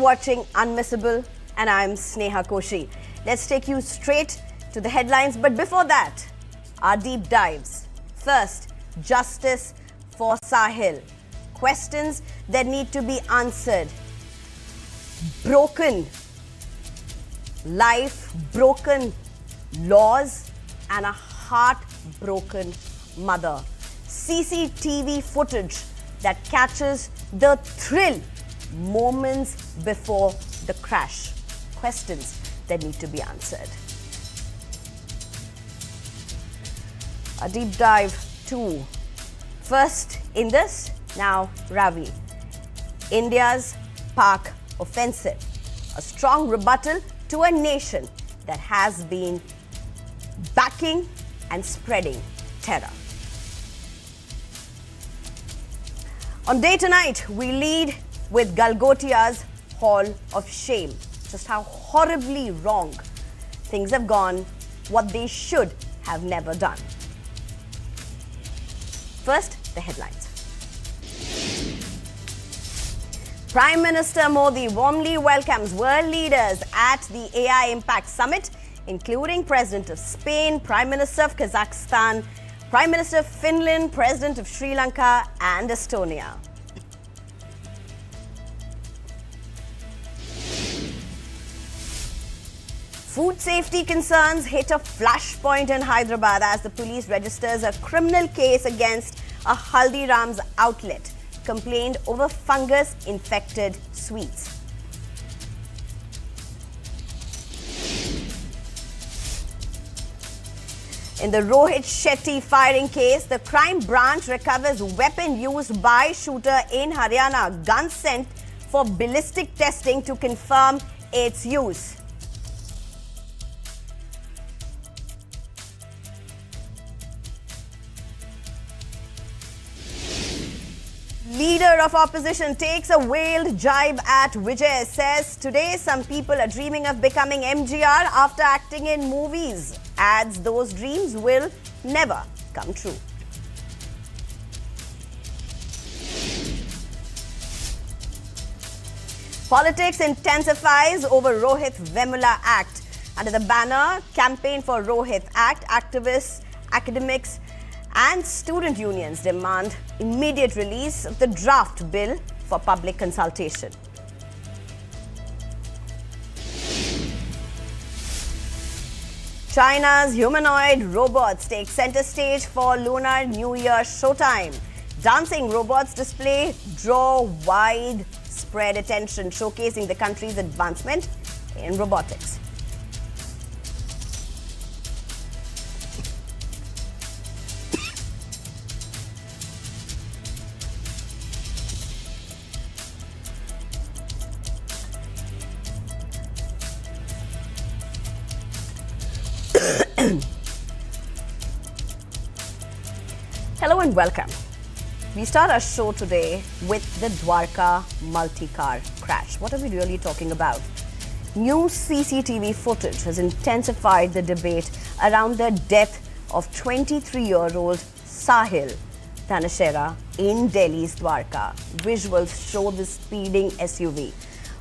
watching Unmissable and I'm Sneha Koshi. Let's take you straight to the headlines, but before that, our deep dives. First, justice for Sahil. Questions that need to be answered. Broken life, broken laws, and a heartbroken mother. CCTV footage that catches the thrill moments before the crash. Questions that need to be answered. A deep dive too. First Indus, now Ravi. India's Pak offensive. A strong rebuttal to a nation that has been backing and spreading terror. On Day Tonight, we lead with Galgotia's Hall of Shame. Just how horribly wrong things have gone, what they should have never done. First, the headlines. Prime Minister Modi warmly welcomes world leaders at the AI Impact Summit, including President of Spain, Prime Minister of Kazakhstan, Prime Minister of Finland, President of Sri Lanka and Estonia. Food safety concerns hit a flashpoint in Hyderabad as the police registers a criminal case against a Haldiram's outlet, complained over fungus-infected sweets. In the Rohit Shetty firing case, the crime branch recovers weapon used by shooter in Haryana, gun sent for ballistic testing to confirm its use. Leader of opposition takes a veiled jibe at Vijay, says today some people are dreaming of becoming MGR after acting in movies. Adds those dreams will never come true. Politics intensifies over Rohit Vemula Act. Under the banner Campaign for Rohit Act, activists, academics and student unions demand immediate release of the draft bill for public consultation. China's humanoid robots take center stage for Lunar New Year showtime. Dancing robots display draw widespread attention, showcasing the country's advancement in robotics. Hello and welcome. We start our show today with the Dwarka multi-car crash. What are we really talking about? New CCTV footage has intensified the debate around the death of 23-year-old Sahil Dhaneshra in Delhi's Dwarka. Visuals show the speeding SUV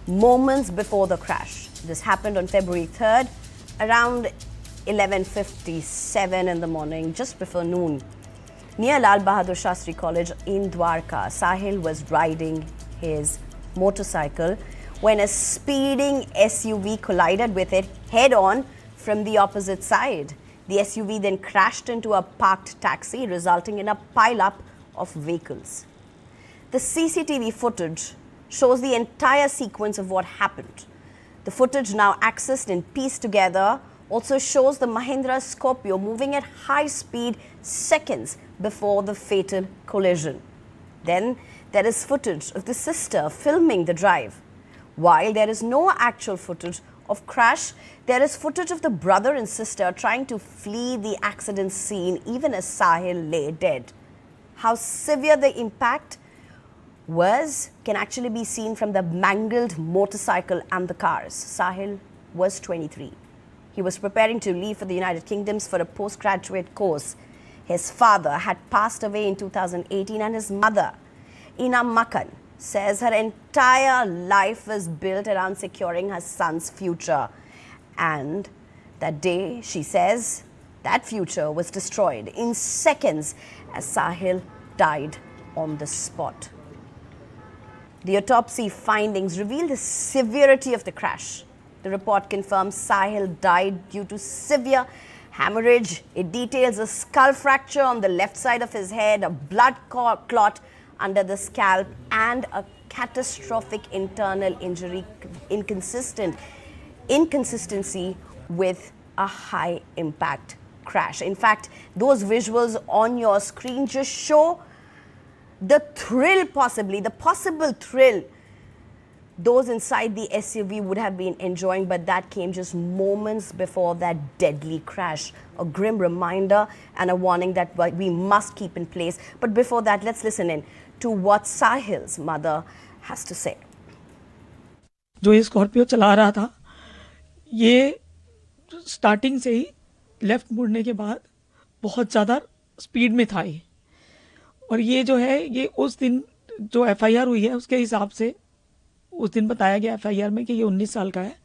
moments before the crash. This happened on February 3rd around 11:57 in the morning, just before noon. Near Lal Bahadur Shastri College in Dwarka, Sahil was riding his motorcycle when a speeding SUV collided with it head-on from the opposite side. The SUV then crashed into a parked taxi, resulting in a pile-up of vehicles. The CCTV footage shows the entire sequence of what happened. The footage, now accessed and pieced together, also shows the Mahindra Scorpio moving at high speed seconds before the fatal collision. Then there is footage of the sister filming the drive. While there is no actual footage of crash, there is footage of the brother and sister trying to flee the accident scene even as Sahil lay dead. How severe the impact was can actually be seen from the mangled motorcycle and the cars. Sahil was 23. He was preparing to leave for the United Kingdom for a postgraduate course. His father had passed away in 2018 and his mother, Ina Makan, says her entire life was built around securing her son's future. And that day, she says, that future was destroyed in seconds as Sahil died on the spot. The autopsy findings reveal the severity of the crash. The report confirms Sahil died due to severe hemorrhage. It details a skull fracture on the left side of his head, a blood clot under the scalp, and a catastrophic internal injury inconsistency with a high impact crash. In fact, those visuals on your screen just show the thrill, the possible thrill those inside the SUV would have been enjoying, but that came just moments before that deadly crash. A grim reminder and a warning that we must keep in place. But before that, let's listen in to what Sahil's mother has to say. जो ये Scorpio चला रहा था, ये starting से ही left मुड़ने के बाद बहुत ज़्यादा स्पीड में था ये, और ये जो है ये उस दिन जो एफआईआर हुई है उसके हिसाब से उस दिन बताया गया एफआईआर में कि ये 19 साल का है,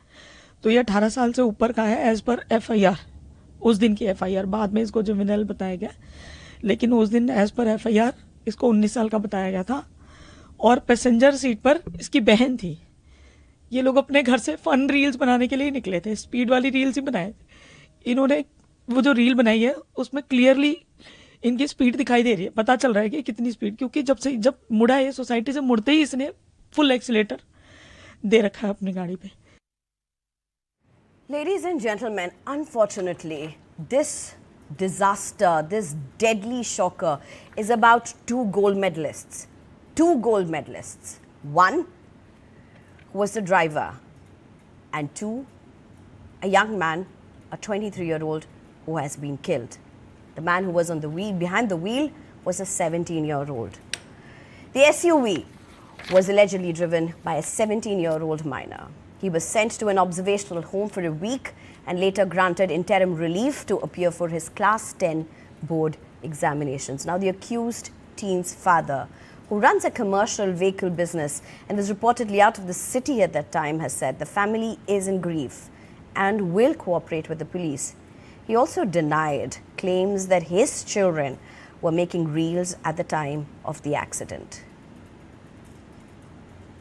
तो ये 18 साल से ऊपर का है एज पर एफआईआर, उस दिन की एफआईआर। बाद में इसको जुवेनाइल बताया गया, लेकिन उस दिन एज पर एफआईआर इसको 19 साल का बताया गया था। और पैसेंजर सीट पर इसकी बहन थी। ये लोग अपने घर से फन रील्स बनाने के लिए निकले थे, स्पीड वाली रील्स ही बनाए थे। इन्होंने वो जो रील बनाई है उसमें क्लियरली इनकी स्पीड दिखाई दे रही है, पता चल रहा है कि कितनी स्पीड, क्योंकि जब मुड़ा है सोसाइटी से मुड़ते ही इसने फुल एक्सीलेटर दे रखा है अपनी गाड़ी पे। Ladies and gentlemen, unfortunately, this disaster, this deadly shocker is about two gold medalists. Two gold medalists. One was the driver, and two, a young man, a 23-year-old who has been killed. The man who was on the wheel, behind the wheel, was a 17-year-old. The SUV was allegedly driven by a 17-year-old minor. He was sent to an observational home for a week and later granted interim relief to appear for his Class 10 board examinations. Now, the accused teen's father, who runs a commercial vehicle business and was reportedly out of the city at that time, has said the family is in grief and will cooperate with the police. He also denied claims that his children were making reels at the time of the accident.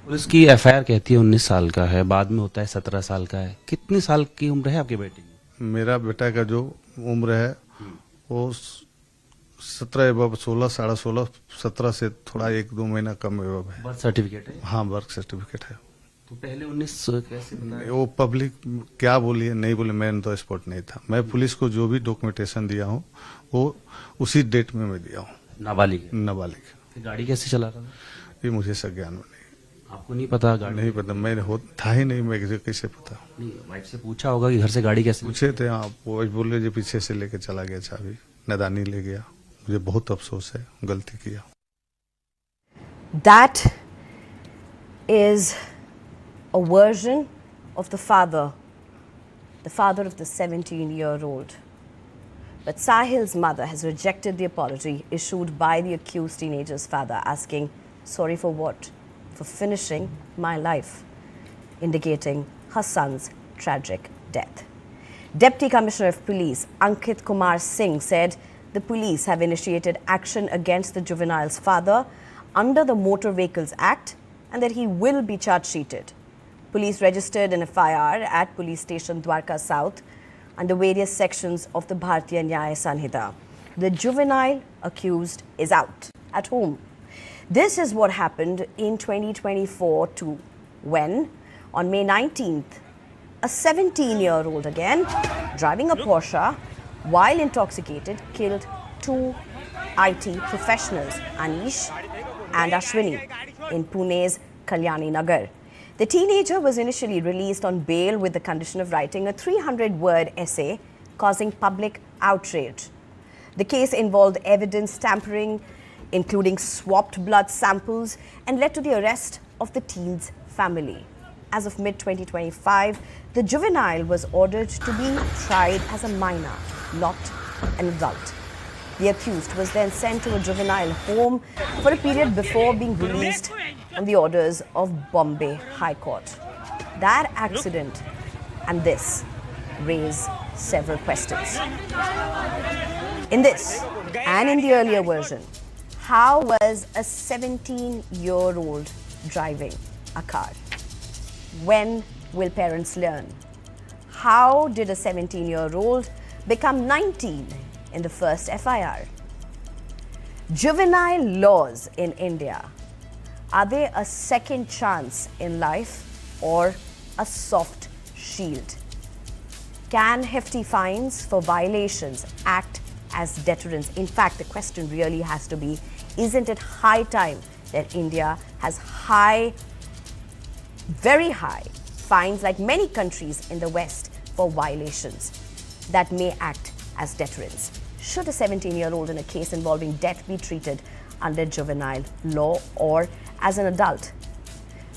Police की FIR कहती है 19 साल का है, बाद में होता है 17 साल का है। कितनी साल की उम्र है आपके बेटे की? मेरा बेटा का जो उम्र है वो 17 एबव 16, 16.5, 17 से थोड़ा 1-2 महीना कम एबव है। बर्थ सर्टिफिकेट है? हाँ, बर्थ सर्टिफिकेट है। तो पहले 19 कैसे बताया? वो पब्लिक क्या बोली है नहीं बोली, मैं तो स्पॉट नहीं था। मैं पुलिस को जो भी डॉक्यूमेंटेशन दिया हूँ वो उसी डेट में मैं दिया हूँ। नाबालिग। गाड़ी कैसे चला रहा था? ये मुझे संज्ञान में नहीं। आपको नहीं पता? गाड़ी नहीं पता, मैं था ही नहीं, मैं कैसे पता? नहीं, वाइफ से पूछा होगा कि घर से गाड़ी कैसे? पूछे थे, हाँ। वो बोल रहे पीछे से लेके चला गया, चाबी नादानी ले गया। मुझे बहुत अफसोस है, गलती किया। That is a version of the father of the 17-year-old. But Sahil's mother has rejected the apology issued by the accused teenager's father, asking, sorry for what? For finishing my life, indicating her son's tragic death. Deputy Commissioner of Police Ankit Kumar Singh said the police have initiated action against the juvenile's father under the Motor Vehicles Act and that he will be charge-sheeted. Police registered an FIR at Police Station Dwarka South under various sections of the Bharatiya Nyaya Sanhita. The juvenile accused is out at home. This is what happened in 2024 too, when on May 19th, a 17-year-old again, driving a Porsche while intoxicated, killed two IT professionals, Anish and Ashwini, in Pune's Kalyani Nagar. The teenager was initially released on bail with the condition of writing a 300-word essay causing public outrage. The case involved evidence tampering, including swapped blood samples, and led to the arrest of the teen's family. As of mid-2025, the juvenile was ordered to be tried as a minor, not an adult. The accused was then sent to a juvenile home for a period before being released on the orders of Bombay High Court. That accident and this raise several questions. In this and in the earlier version, how was a 17-year-old driving a car? When will parents learn? How did a 17-year-old become 19 in the first FIR? Juvenile laws in India, are they a second chance in life or a soft shield? Can hefty fines for violations act as deterrence? In fact, the question really has to be, isn't it high time that India has very high fines like many countries in the West for violations that may act as deterrence? Should a 17-year-old in a case involving death be treated under juvenile law or as an adult?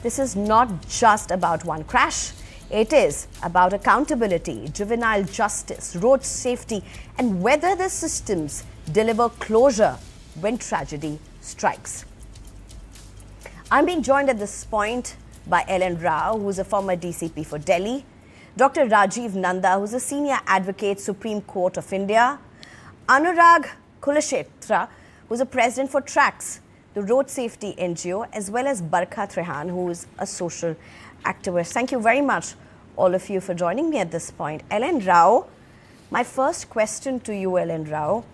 This is not just about one crash. It is about accountability, juvenile justice, road safety, and whether the systems deliver closure when tragedy strikes. I'm being joined at this point by L.N. Rao, who's a former DCP for Delhi, Dr. Rajiv Nanda, who's a senior advocate, Supreme Court of India, Anurag Kulashetra, who's a president for TRACS, the road safety NGO, as well as Barkha Trehan, who is a social activist. Thank you very much, all of you, for joining me at this point. L.N. Rao, my first question to you, L.N. Rao,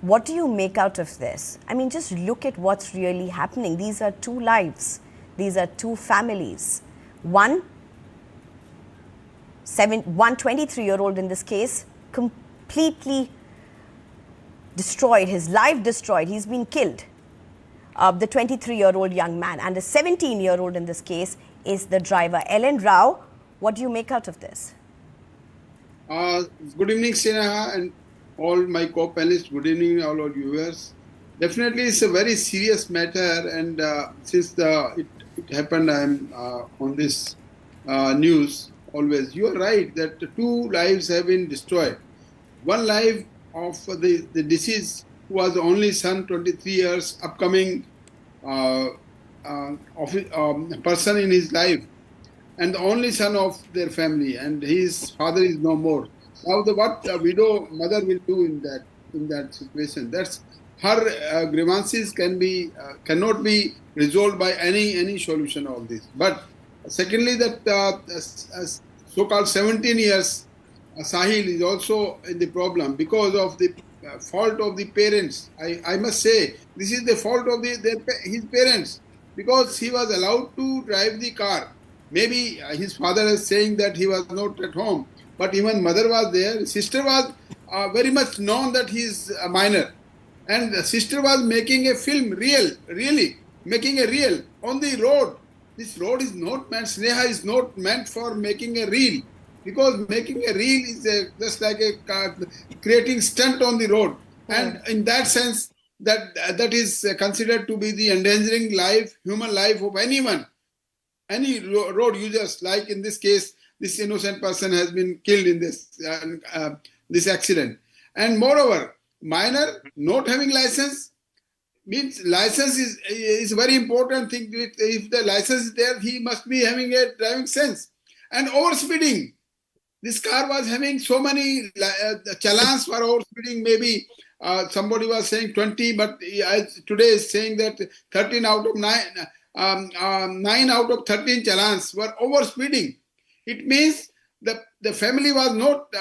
what do you make out of this? I mean, just look at what's really happening. These are two lives. These are two families. One 23-year-old in this case, completely destroyed, his life destroyed. He's been killed. The 23-year-old young man, and the 17-year-old in this case is the driver. L.N. Rao, what do you make out of this? Good evening, Sneha, and all my co-panelists. Good evening, all our viewers. Definitely, it's a very serious matter, and since it happened, I'm on this news always. You are right that two lives have been destroyed. One life of the deceased, who was the only son, 23 years, upcoming person in his life, and the only son of their family, and his father is no more. Now, what a widow mother will do in that situation? That's her grievances cannot be resolved by any solution of this. But secondly, that so-called 17 years Sahil is also in the problem because of the fault of the parents. I must say this is the fault of his parents, because he was allowed to drive the car. Maybe his father is saying that he was not at home, but even mother was there. Sister was very much known that he is a minor, and the sister was making a film, really making a reel on the road. This road is not meant, Sneha is not meant for making a reel, because making a reel is just like creating stunt on the road. And in that sense, that is considered to be the endangering human life of anyone, any road users. Like in this case, this innocent person has been killed in this accident. And moreover, minor not having license means license is a very important thing. If the license is there, he must be having a driving sense. And overspeeding. This car was having so many challans for overspeeding. Maybe somebody was saying 20, but today is saying that 13 out of 9 out of 13 challans were overspeeding. It means the family was not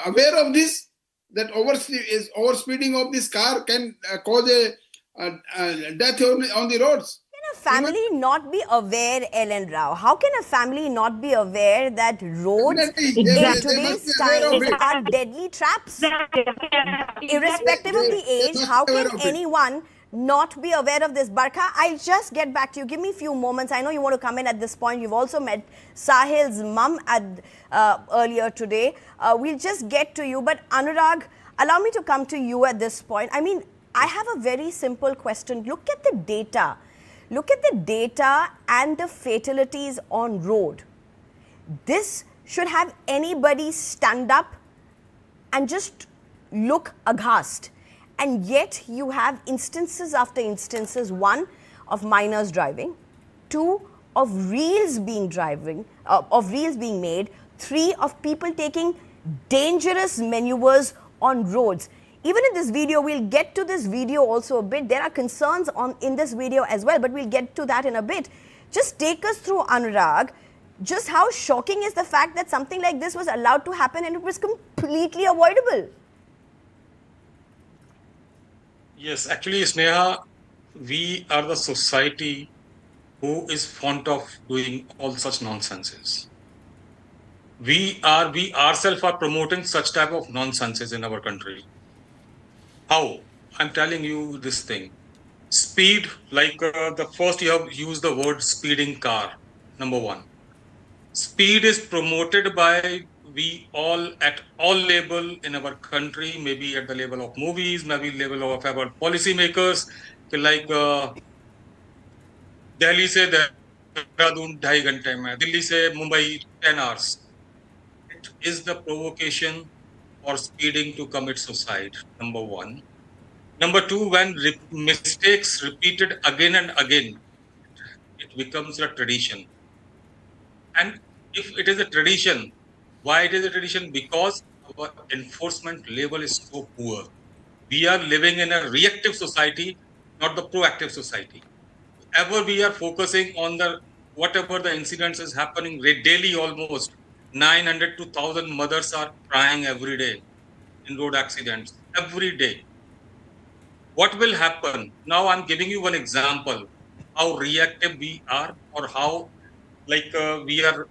aware of this, that overspeeding of this car can cause a death on the roads. Can a family not be aware, L.N. Rao? How can a family not be aware that roads in today's times are deadly traps? Irrespective of the age, how can anyone not be aware of this? Barkha, I'll just get back to you. Give me a few moments. I know you want to come in at this point. You've also met Sahil's mum earlier today. We'll just get to you. But Anurag, allow me to come to you at this point. I mean, I have a very simple question. Look at the data. Look at the data and the fatalities on road. This should have anybody stand up and just look aghast. And yet you have instances after instances, one, of minors driving, two, of reels being made, three, of people taking dangerous maneuvers on roads. Even in this video, we'll get to this video also a bit. There are concerns in this video as well, but we'll get to that in a bit. Just take us through, Anurag, just how shocking is the fact that something like this was allowed to happen and it was completely avoidable. Yes, actually, Sneha, we are the society who is fond of doing all such nonsenses. We ourselves are promoting such type of nonsenses in our country. How? I'm telling you this thing. Speed, like the first you have used the word speeding car, number one. Speed is promoted by we all at all level in our country, maybe at the level of movies, maybe level of our policy makers, like Delhi se Dehradun 2.5 घंटे में, Delhi se Mumbai 10 hours. It is the provocation for speeding to commit suicide, number one. Number two, when mistakes repeated again and again, it becomes a tradition. And if it is a tradition, why it is a tradition? Because our enforcement level is so poor. We are living in a reactive society, not the proactive society. Ever we are focusing on whatever the incidents is happening daily, almost 900 to 1,000 mothers are crying every day in road accidents, every day. What will happen? Now I'm giving you one example, how reactive we are, or how we are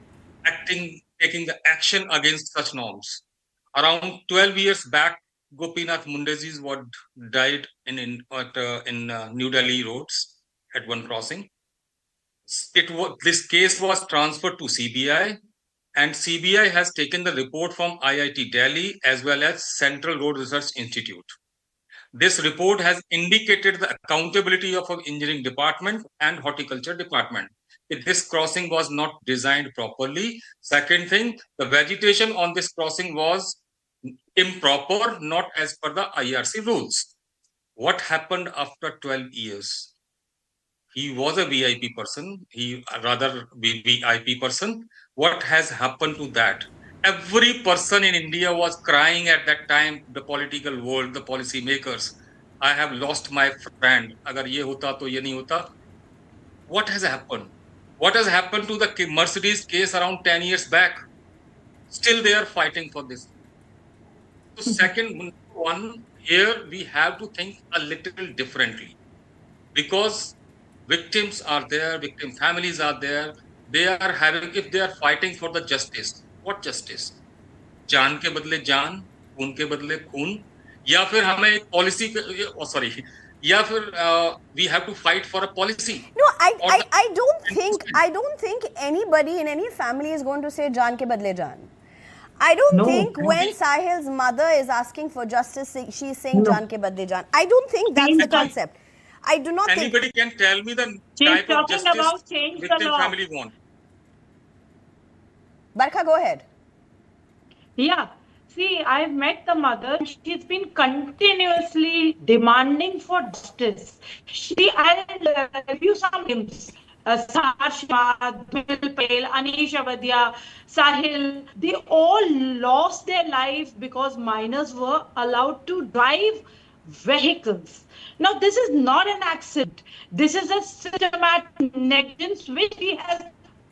taking the action against such norms. Around 12 years back, Gopinath Mundeji's died in New Delhi roads at one crossing. This case was transferred to CBI, and CBI has taken the report from IIT Delhi as well as Central Road Research Institute. This report has indicated the accountability of our engineering department and horticulture department. This crossing was not designed properly. Second thing, the vegetation on this crossing was improper, not as per the IRC rules. What happened after 12 years? He was a VIP person, VIP person. What has happened to that? Every person in India was crying at that time, the political world, the policy makers. I have lost my friend. Agar ye hota to ye nahi hota. What has happened? What has happened to the Mercedes case around 10 years back? Still they are fighting for this. So second one, here we have to think a little differently. Because victims are there, victim families are there. If they are fighting for the justice, what justice? जान के बदले जान, खून के बदले खून, या फिर हमें एक policy, या फिर we have to fight for a policy. No, I don't think anybody in any family is going to say jaan ke badle jaan. I don't think when Sahil's mother is asking for justice, she's saying jaan ke badle jaan. I don't think that's the concept. I do not Anybody can tell me the type of justice victim family want. Barkha, go ahead. Yeah. See, I've met the mother. She's been continuously demanding for justice. I'll give you some names. Sarshma, Bill Patel, Anish Avadia, Sahil, they all lost their lives because minors were allowed to drive vehicles. Now, this is not an accident. This is a systematic negligence which he has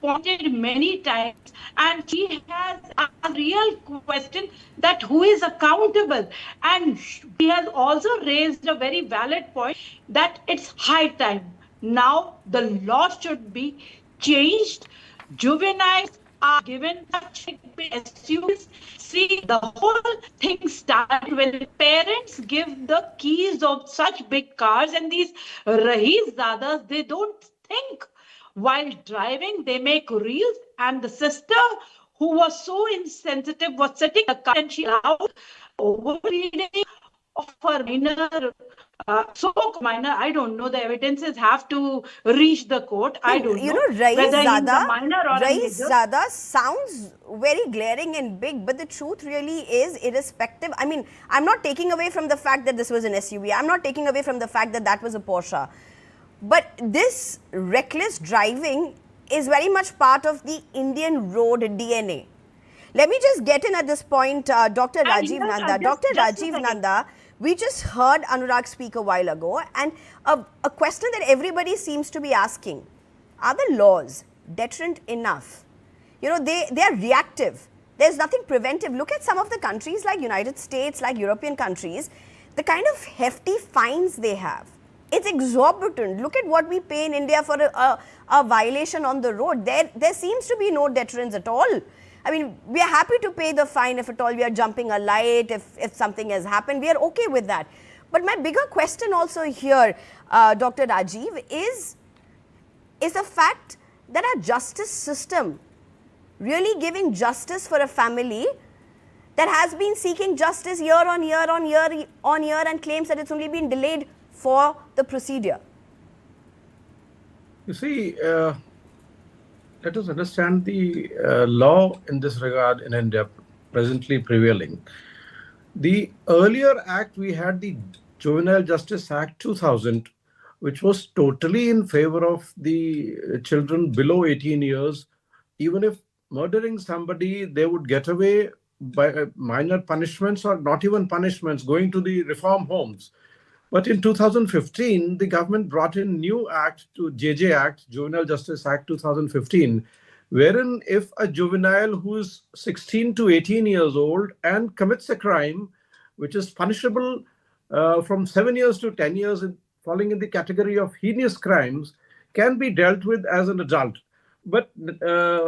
pointed many times, and she has a real question that who is accountable. And he has also raised a very valid point that it's high time. Now the law should be changed. Juveniles are given such big SUVs. See, the whole thing started when parents give the keys of such big cars, and these Rahis Zadas, they don't think. While driving, they make reels, and the sister who was so insensitive was sitting in the car and she allowed overreading of her minor So minor, I don't know. The evidences have to reach the court. I don't know whether he's a minor or a major. Zada sounds very glaring and big, but the truth really is irrespective. I mean, I'm not taking away from the fact that this was an SUV. I'm not taking away from the fact that that was a Porsche. But this reckless driving is very much part of the Indian road DNA. Let me just get in at this point, Dr. Rajiv Nanda. Dr. Rajiv Nanda, we just heard Anurag speak a while ago, and a question that everybody seems to be asking, are the laws deterrent enough? You know, they are reactive. There's nothing preventive. Look at some of the countries like United States, like European countries, the kind of hefty fines they have. It's exorbitant. Look at what we pay in India for a violation on the road. There seems to be no deterrence at all. I mean, we are happy to pay the fine if at all we are jumping a light, if something has happened, we are okay with that. But my bigger question also here, Dr. Rajiv, is the fact that our justice system really giving justice for a family that has been seeking justice year on year on year on year and claims that it's only been delayed for the procedure? You see, let us understand the law in this regard in India presently prevailing. The earlier act, we had the Juvenile Justice Act 2000, which was totally in favor of the children below 18 years. Even if murdering somebody, they would get away by minor punishments or not even punishments, going to the reform homes. But in 2015, the government brought in new act to JJ Act, Juvenile Justice Act 2015, wherein if a juvenile who is 16 to 18 years old and commits a crime, which is punishable from 7 years to 10 years, falling in the category of heinous crimes, can be dealt with as an adult. But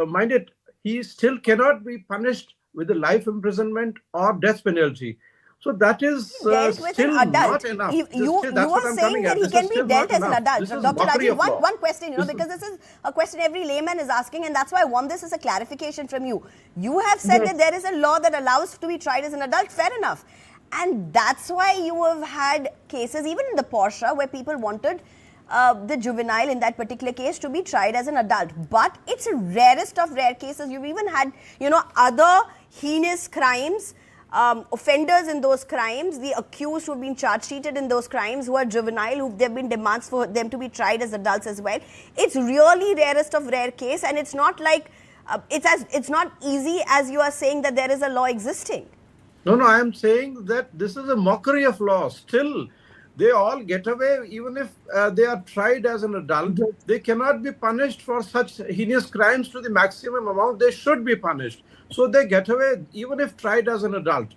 mind it, he still cannot be punished with a life imprisonment or death penalty. So that is still not enough. You are saying that he can be dealt as an adult. Dr. Rajiv, one question, because this is a question every layman is asking, and that's why I want this as a clarification from you. You have said that there is a law that allows to be tried as an adult, fair enough. And that's why you have had cases, even in the Porsche, where people wanted the juvenile in that particular case to be tried as an adult. But it's a rarest of rare cases. You've even had, other heinous crimes, offenders in those crimes, the accused who've been charge sheeted in those crimes, who are juvenile, who there have been demands for them to be tried as adults as well. It's really rarest of rare case, and it's not like it's not easy as you are saying that there is a law existing. No, I am saying that this is a mockery of law. Still, they all get away even if they are tried as an adult. They cannot be punished for such heinous crimes to the maximum amount they should be punished. So they get away even if tried as an adult.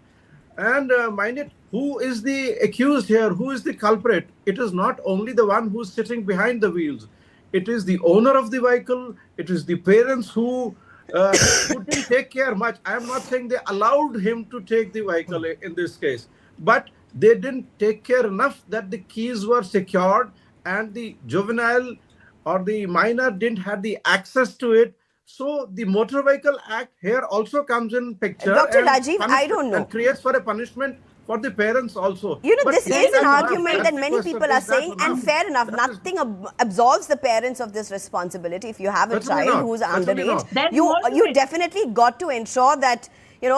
And mind it, who is the accused here? Who is the culprit? It is not only the one who is sitting behind the wheels. It is the owner of the vehicle. It is the parents who didn't take care much. I am not saying they allowed him to take the vehicle in this case, but they didn't take care enough that the keys were secured and the juvenile or the minor didn't have the access to it. So the Motor Vehicle Act here also comes in picture. Dr. Rajiv, I don't know. And creates for a punishment for the parents also. This is an argument that many people are saying, and fair enough, nothing absolves the parents of this responsibility. If you have a child who's underage, you definitely got to ensure that he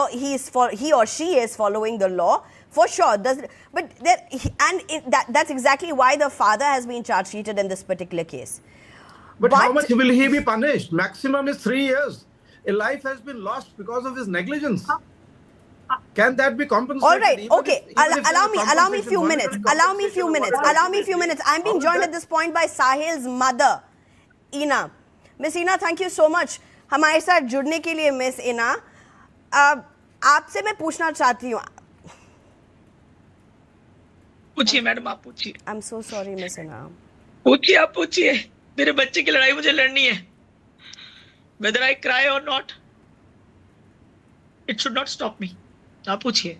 or she is following the law. For sure, that's exactly why the father has been charge sheeted in this particular case. But how much will he be punished? Maximum is 3 years. A life has been lost because of his negligence. Can that be compensated? All right, okay. Allow me a few minutes. Allow me a few minutes. I'm being joined at this point by Sahil's mother, Ina. Miss Ina, thank you so much. हमारे साथ जुड़ने के लिए miss इना. आपसे मैं पूछना चाहती हूँ. पूछिए मैडम, आप पूछिए. I'm so sorry, Miss Ina. पूछिए, आप पूछिए. मेरे बच्चे की लड़ाई मुझे लड़नी है. Whether I cry or not, it should not stop me. आप पूछिए.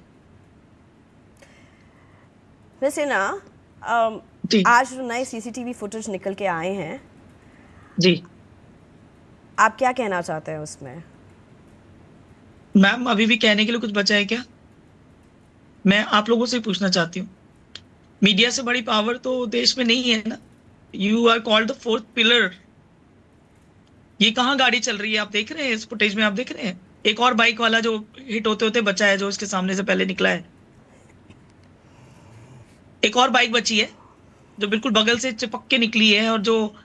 Miss Ina, आज नए CCTV फुटेज निकल के आए हैं. जी. आप क्या कहना चाहते हैं उसमें? मैम, अभी भी कहने के लिए कुछ बचा है क्या? मैं आप लोगों से पूछना चाहती हूँ. मीडिया से बड़ी पावर तो देश में नहीं है ना. You are called the fourth pillar. ये कहाँ गाड़ी चल रही है आप देख रहे हैं, इस फुटेज में आप देख रहे हैं. एक और बाइक वाला जो हिट होते होते बचा है, जो इसके सामने से पहले निकला है. एक और बाइक बची है जो बिल्कुल बगल से चिपक के निकली है, और जो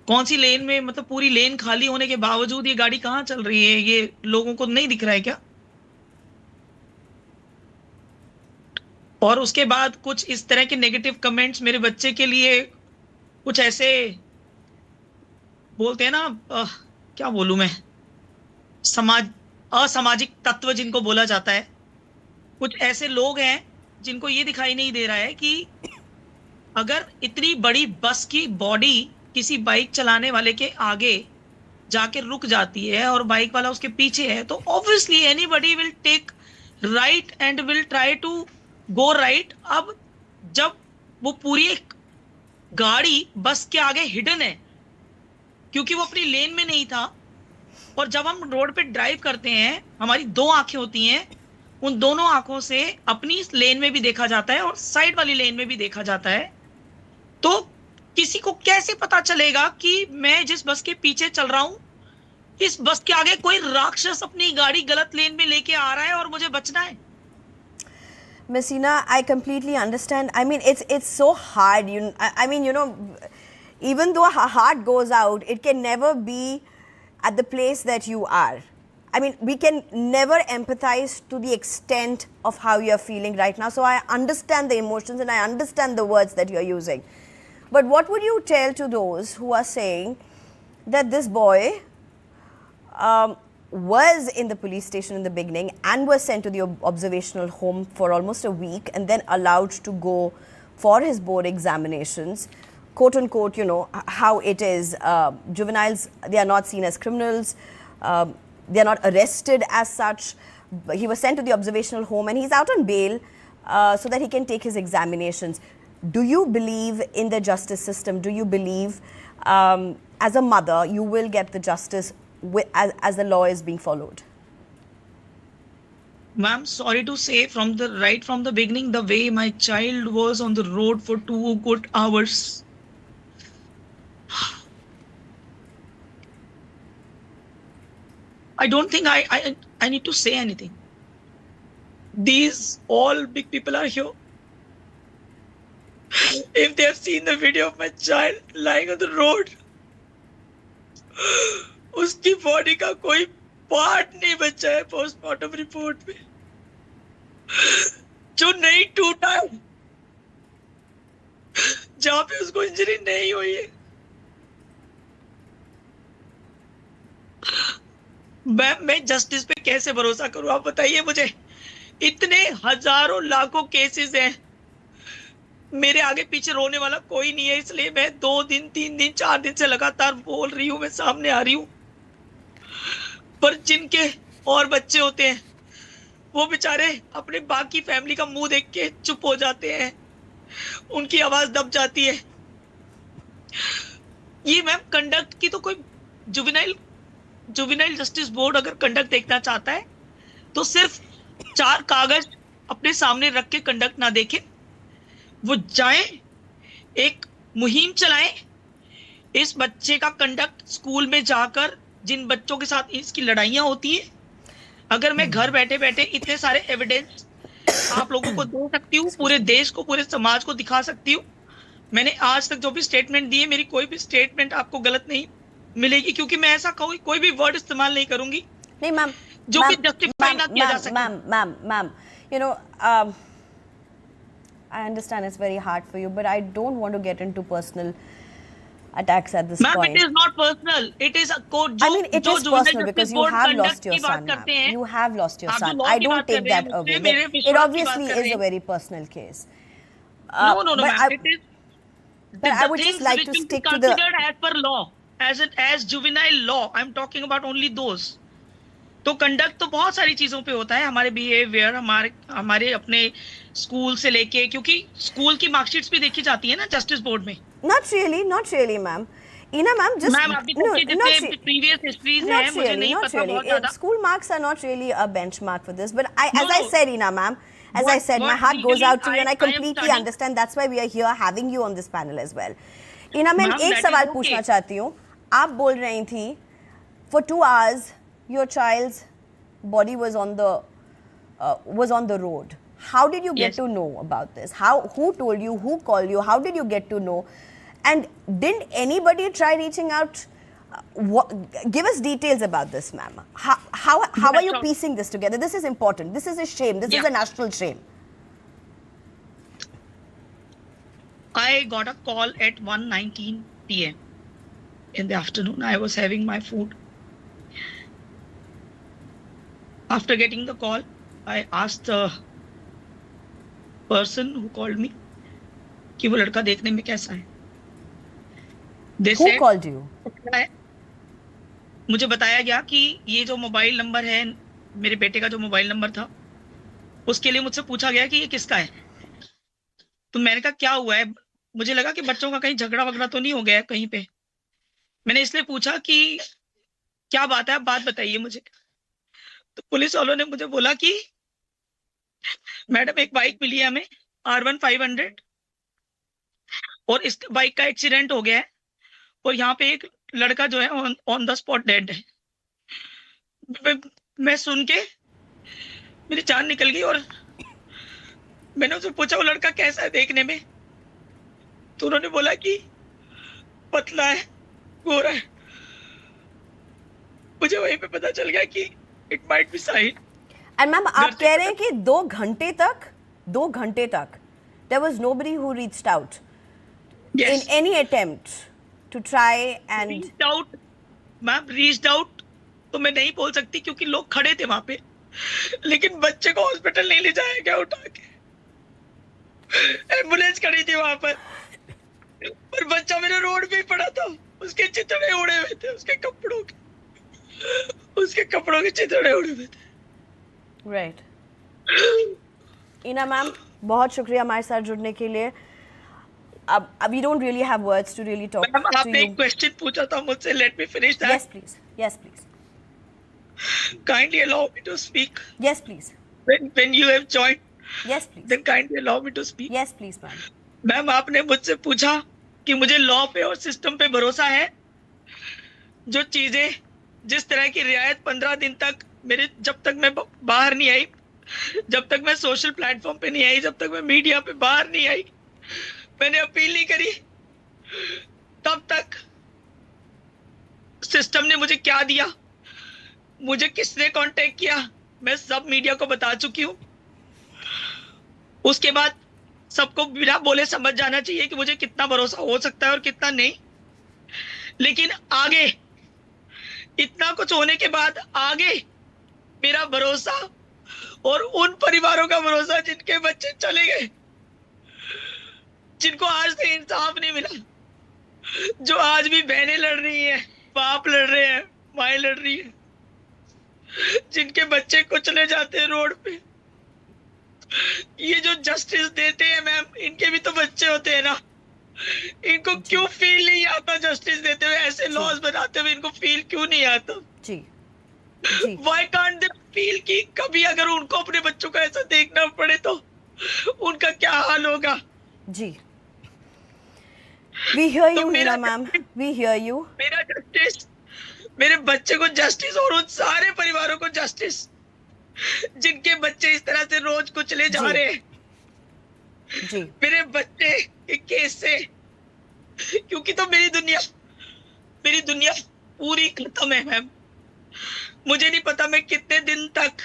कौन सी लेन में, मतलब पूरी लेन खाली होने के बावजूद ये गाड़ी कहाँ चल रही है, ये लोगों को नहीं दिख रहा है क्या? और उसके बाद कुछ इस तरह के नेगेटिव कमेंट्स मेरे बच्चे के लिए, कुछ ऐसे बोलते हैं ना, क्या बोलूं मैं, असामाजिक तत्व जिनको बोला जाता है. कुछ ऐसे लोग हैं जिनको ये दिखाई नहीं दे रहा है कि अगर इतनी बड़ी बस की बॉडी किसी बाइक चलाने वाले के आगे जाके रुक जाती है और बाइक वाला उसके पीछे है, तो obviously anybody will take right and will try to go right. अब जब वो पूरी एक गाड़ी बस के आगे हिडन है क्योंकि वो अपनी लेन में नहीं था, और जब हम रोड पे ड्राइव करते हैं हमारी दो आंखें होती हैं, उन दोनों आंखों से अपनी लेन में भी देखा जाता है और साइड वाली लेन में भी देखा जाता है. तो किसी को कैसे पता चलेगा कि मैं जिस बस के पीछे चल रहा हूं, इस बस के आगे कोई राक्षस अपनी गाड़ी गलत लेन में लेके आ रहा है और मुझे बचना है? Messina, I completely understand. I mean, it's so hard. I mean, you know, even though a heart goes out, it can never be at the place that you are. I mean, we can never empathize to the extent of how you're feeling right now. So I understand the emotions and I understand the words that you're using. But what would you tell to those who are saying that this boy was in the police station in the beginning and was sent to the observational home for almost a week and then allowed to go for his board examinations, quote unquote, you know, how it is. Juveniles, they are not seen as criminals. They are not arrested as such. He was sent to the observational home and he's out on bail so that he can take his examinations. Do you believe in the justice system? Do you believe as a mother you will get the justice as the law is being followed? Ma'am, sorry to say, from the beginning, the way my child was on the road for 2 good hours, I don't think I need to say anything. These all big people are here. If they have seen the video of my child lying on the road, उसकी body का कोई part नहीं बचा है postmortem report में, जो नहीं टूटा है, जहां पे उसको इंजरी नहीं हुई है. मैं जस्टिस पे कैसे भरोसा करूं, आप बताइए मुझे. इतने हजारों लाखों केसेस हैं, मेरे आगे पीछे रोने वाला कोई नहीं है, इसलिए मैं 2 दिन 3 दिन 4 दिन से लगातार बोल रही हूँ, मैं सामने आ रही हूँ. पर जिनके और बच्चे होते हैं वो बेचारे अपने बाकी फैमिली का मुंह देख के चुप हो जाते हैं, उनकी आवाज दब जाती है. ये मैम कंडक्ट की तो कोई जुवेनाइल जस्टिस बोर्ड अगर कंडक्ट देखना चाहता है तो सिर्फ 4 कागज अपने सामने रख के कंडक्ट ना देखे, वो जाए, एक मुहिम चलाए, इस बच्चे का कंडक्ट स्कूल में जाकर जिन बच्चों के साथ इसकी लड़ाइयां होती हैं, अगर मैं घर बैठे बैठे इतने सारे एविडेंस आप लोगों को दे सकती हूँ, पूरे देश को, पूरे समाज को दिखा सकती हूँ. मैंने आज तक जो भी स्टेटमेंट दी है, मेरी कोई भी स्टेटमेंट आपको गलत नहीं मिलेगी, क्योंकि मैं ऐसा कोई भी वर्ड इस्तेमाल नहीं करूंगी नहीं मैम, जो कि जस्टिफाई ना किया जा सके. Ma'am, you know, I understand it's very hard for you, but I don't want to get into personal attacks at this point. Ma'am, it is not personal. It is a code. I mean, it is personal because you have lost your son, ma'am. You have lost your son. I don't take that away. It obviously is a very personal case. No, ma'am. It is. But I would just like to stick to the considered as per law, as juvenile law. I'm talking about only those. तो conduct तो बहुत सारी चीजों पे होता है, हमारे behaviour, हमारे अपने स्कूल से लेके, क्योंकि स्कूल की मार्कशीट्स भी देखी जाती है ना जस्टिस बोर्ड में. Not really, ma'am. Ina, ma'am, just ma'am, previous histories है, मुझे नहीं पता बहुत ज़्यादा. School marks are not really a benchmark for this, but I said, Ina, ma'am, as I said, my heart goes out to you, and I am completely studying- understand. That's why we are here having you on this panel as well. Ina, मैं Ma'am, एक that is सवाल okay. पूछना चाहती हूँ. आप बोल रही थी, for 2 hours, your child's body was on the road. How did you get Yes. to know about this? Who told you? Who called you? How did you get to know? And didn't anybody try reaching out? Give us details about this, ma'am. How are you sure. piecing this together? This is important. This is a shame. This is Yeah. a national shame. I got a call at 1:19 p.m. in the afternoon. I was having my food. After getting the call, I asked the person who called me कि वो लड़का देखने में कैसा है. They Who said, called you? मुझे बताया गया कि ये जो मोबाइल नंबर है, मेरे बेटे का जो मोबाइल नंबर था, उसके लिए मुझसे पूछा गया कि ये किसका है. तो मैंने कहा क्या हुआ है. मुझे लगा कि बच्चों का कहीं झगड़ा वगड़ा तो नहीं हो गया है कहीं पे. मैंने इसलिए पूछा कि क्या बात है, आप बात बताइए मुझे. तो पुलिस वालों ने मुझे बोला कि मैडम एक बाइक मिली है हमें, R1500, और इस बाइक का एक्सीडेंट हो गया है और यहाँ पे एक लड़का जो है ऑन द स्पॉट डेड है. मैं सुन के मेरी जान निकल गई और मैंने उससे पूछा वो लड़का कैसा है देखने में. तो उन्होंने बोला कि पतला है, गोरा है. मुझे वहीं पे पता चल गया कि it might be Sahil. And ma'am, आप कह रहे हैं कि 2 घंटे तक there was nobody who reached out Yes. in any attempt to try and Reached out, ma'am reached out तो मैं नहीं बोल सकती क्योंकि लोग खड़े थे वहां पे, लेकिन बच्चे को हॉस्पिटल नहीं ले जाया गया उठा के. एम्बुलेंस खड़ी थी वहां पर बच्चा मेरे रोड पे ही पड़ा था. उसके चितड़े उड़े हुए थे, उसके कपड़ों के चितड़े उड़े हुए थे. right. ina ma'am, बहुत शुक्रिया हमारे साथ जुड़ने के लिए. अब we don't really have words to really talk ma'am to आपने you. एक क्वेश्चन पूछा था मुझसे, let me finish that. Yes, please. Yes, please. Kindly allow me to speak. Yes, please. When you have joined, Yes, please. then kindly allow me to speak. Yes, please, ma'am. Ma'am आपने मुझसे पूछा कि मुझे law पे और system पे भरोसा है. जो चीजें, जिस तरह की रियायत 15 दिन तक मेरे, जब तक मैं बाहर नहीं आई, जब तक मैं सोशल प्लेटफॉर्म पे नहीं आई, जब तक मैं मीडिया पे बाहर नहीं आई, मैंने अपील नहीं करी, तब तक सिस्टम ने मुझे क्या दिया, मुझे किसने कांटेक्ट किया, मैं सब मीडिया को बता चुकी हूँ. उसके बाद सबको बिना बोले समझ जाना चाहिए कि मुझे कितना भरोसा हो सकता है और कितना नहीं. लेकिन आगे इतना कुछ होने के बाद आगे मेरा भरोसा और उन परिवारों का भरोसा जिनके बच्चे चले गए, जिनको आज तक इंसाफ नहीं मिला, जो आज भी बहनें लड़ रही हैं, बाप लड़ रहे हैं, माएं लड़ रही हैं, जिनके बच्चे कुचले जाते हैं रोड पे. ये जो जस्टिस देते हैं मैम, इनके भी तो बच्चे होते हैं ना. इनको क्यों फील नहीं आता जस्टिस देते हुए, ऐसे लॉज बनाते हुए इनको फील क्यों नहीं आता. जी जी. Why can't they feel कि कभी अगर उनको अपने बच्चों का ऐसा देखना पड़े तो उनका क्या हाल होगा. जी. We hear you, मेरा Ina ma'am. We hear you. मेरा जस्टिस, मेरे बच्चे को जस्टिस और उन सारे परिवारों को जस्टिस जिनके बच्चे इस तरह से रोज कुचले जा जी. रहे हैं. जी. मेरे बच्चे के केस से, क्योंकि तो मेरी दुनिया पूरी खत्म है मैम. मुझे नहीं पता मैं कितने दिन तक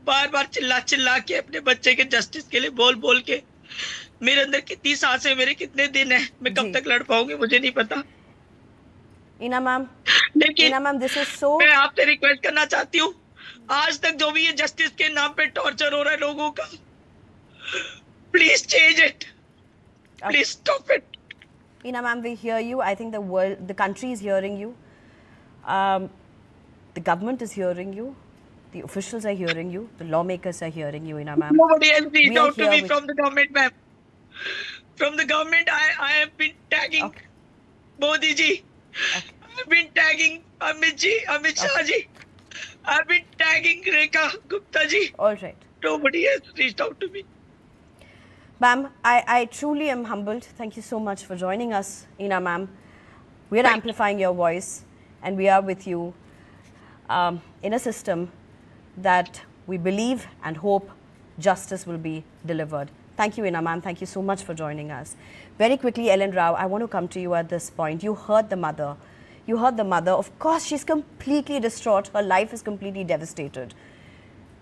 बार बार चिल्ला के अपने बच्चे के जस्टिस के लिए बोल के, मेरे अंदर कितनी सांसें, मेरे कितने दिन है, मैं कब जी. तक लड़ पाऊंगी मुझे नहीं पता. Ina ma'am. लेकिन Ina ma'am, this is so. मैं आपसे रिक्वेस्ट करना चाहती हूँ, आज तक जो भी ये जस्टिस के नाम पे टॉर्चर हो रहा है लोगों का, please change it, please stop it. Ina ma'am, we hear you. I think the country is hearing you. The government is hearing you. The officials are hearing you. The lawmakers are hearing you, Ina ma'am. Nobody has reached We are out to here me with- from the government, ma'am. From the government, I have been tagging Okay. Modi ji. Okay. I've been tagging Amit Shah ji. I've been tagging Rekha Gupta ji. All right. Nobody has reached out to me. Ma'am, I truly am humbled. Thank you so much for joining us, Ina ma'am. We are amplifying your voice and we are with you in a system that we believe and hope justice will be delivered. Thank you, Ina ma'am. Thank you so much for joining us. Very quickly, Ellen Rao, I want to come to you at this point. You heard the mother. You heard the mother. Of course, she's completely distraught. Her life is completely devastated.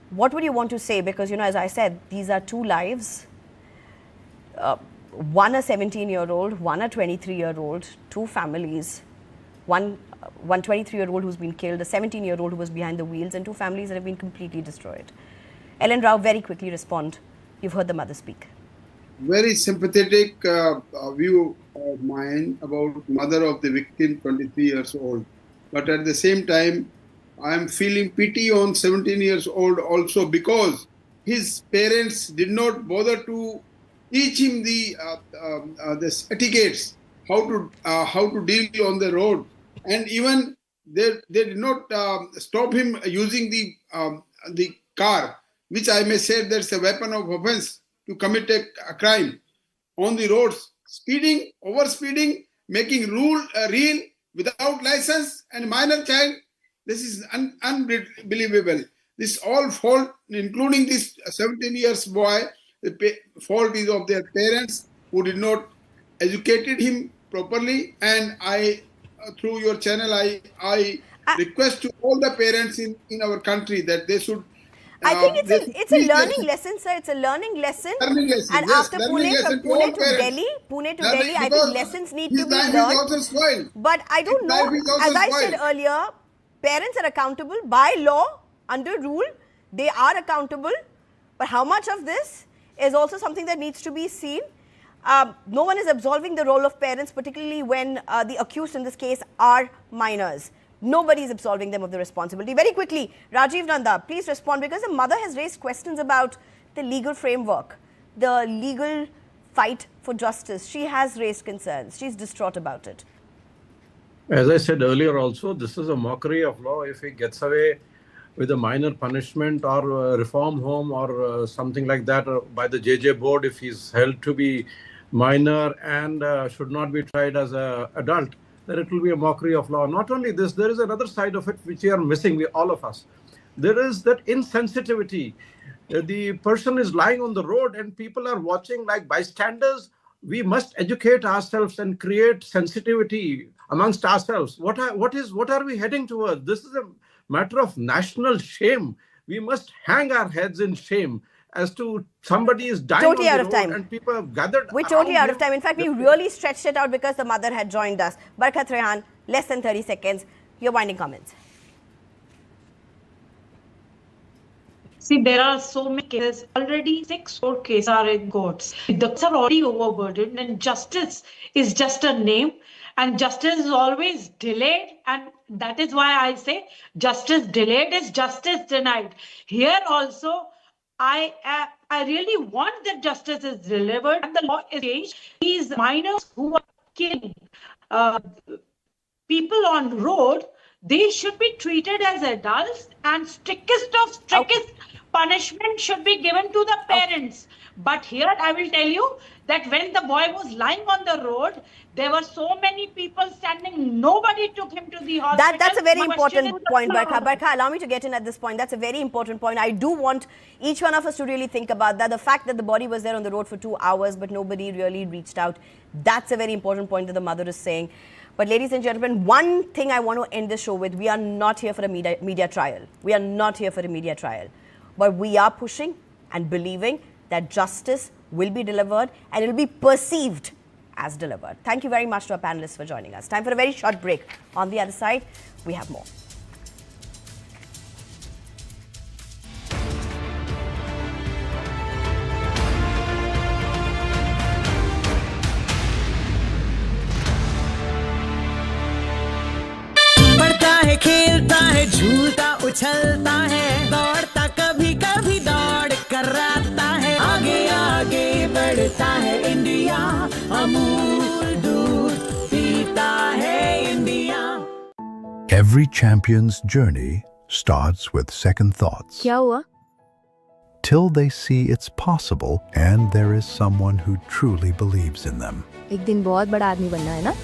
What would you want to say? Because, you know, as I said, these are two lives. One a 17-year-old, one a 23-year-old, two families. One 23-year-old who's been killed, a 17-year-old who was behind the wheels, and two families that have been completely destroyed. Ellen Rao, very quickly respond. You've heard the mother speak. Very sympathetic view of mine about mother of the victim, 23 years old. But at the same time, I am feeling pity on 17 years old also, because his parents did not bother to teach him the etiquettes, how to deal on the road, and even they did not stop him using the car, which I may say that's a weapon of offense to commit a crime on the roads. Speeding, overspeeding, making real without license, and minor child. This is unbelievable. This all fault, including this 17 years boy, the fault is of their parents who did not educated him properly. And I, through your channel, I request to all the parents in our country that they should. I think it's a learning lesson, sir. It's a learning lesson. Learning lesson. And yes, after Pune to Delhi, I think lessons need to be learned. Also spoiled. But I don't know. As I said earlier, parents are accountable by law, under rule. They are accountable. But how much of this is also something that needs to be seen? No one is absolving the role of parents, particularly when the accused in this case are minors. Nobody is absolving them of the responsibility. Very quickly, Rajiv Nanda, please respond, because the mother has raised questions about the legal framework, the legal fight for justice. She has raised concerns. She's distraught about it. As I said earlier also, this is a mockery of law. If he gets away with a minor punishment or a reform home or something like that, or by the JJ board, if he's held to be minor and should not be tried as an adult, then it will be a mockery of law. Not only this, there is another side of it which we are missing, all of us. There is that insensitivity. The person is lying on the road and people are watching like bystanders. We must educate ourselves and create sensitivity amongst ourselves. What are we heading towards? This is a matter of national shame. We must hang our heads in shame as to somebody is dying totally on the out of road time. And people have gathered. We're totally out of time. In fact, we really stretched it out because the mother had joined us. Barkat Rehan, less than 30 seconds. Your winding comments. See, there are so many cases. Already 6 more cases are in courts. The courts are already overburdened, and justice is just a name. And justice is always delayed. And that is why I say justice delayed is justice denied. Here also, I really want that justice is delivered and the law is changed. These minors who are killing people on road, they should be treated as adults, and strictest punishment should be given to the parents. But here I will tell you that when the boy was lying on the road, there were so many people standing. Nobody took him to the hospital. That's a very important point, Barkha. Barkha, allow me to get in at this point. That's a very important point. I do want each one of us to really think about that. The fact that the body was there on the road for 2 hours, but nobody really reached out. That's a very important point that the mother is saying. But ladies and gentlemen, one thing I want to end the show with, we are not here for a media trial. We are not here for a media trial. But we are pushing and believing that justice will be delivered and it will be perceived as delivered. Thank you very much to our panelists for joining us. Time for a very short break. On the other side, we have more. खेलता है झूलता उछलता है दौड़ता कभी कभी दौड़ कराता है आगे आगे बढ़ता है इंडिया अमूल दूध पीता है India. Every champion's journey starts with second thoughts. क्या हुआ? till they see it's possible and there is someone who truly believes in them. एक दिन बहुत बड़ा आदमी बनना है ना?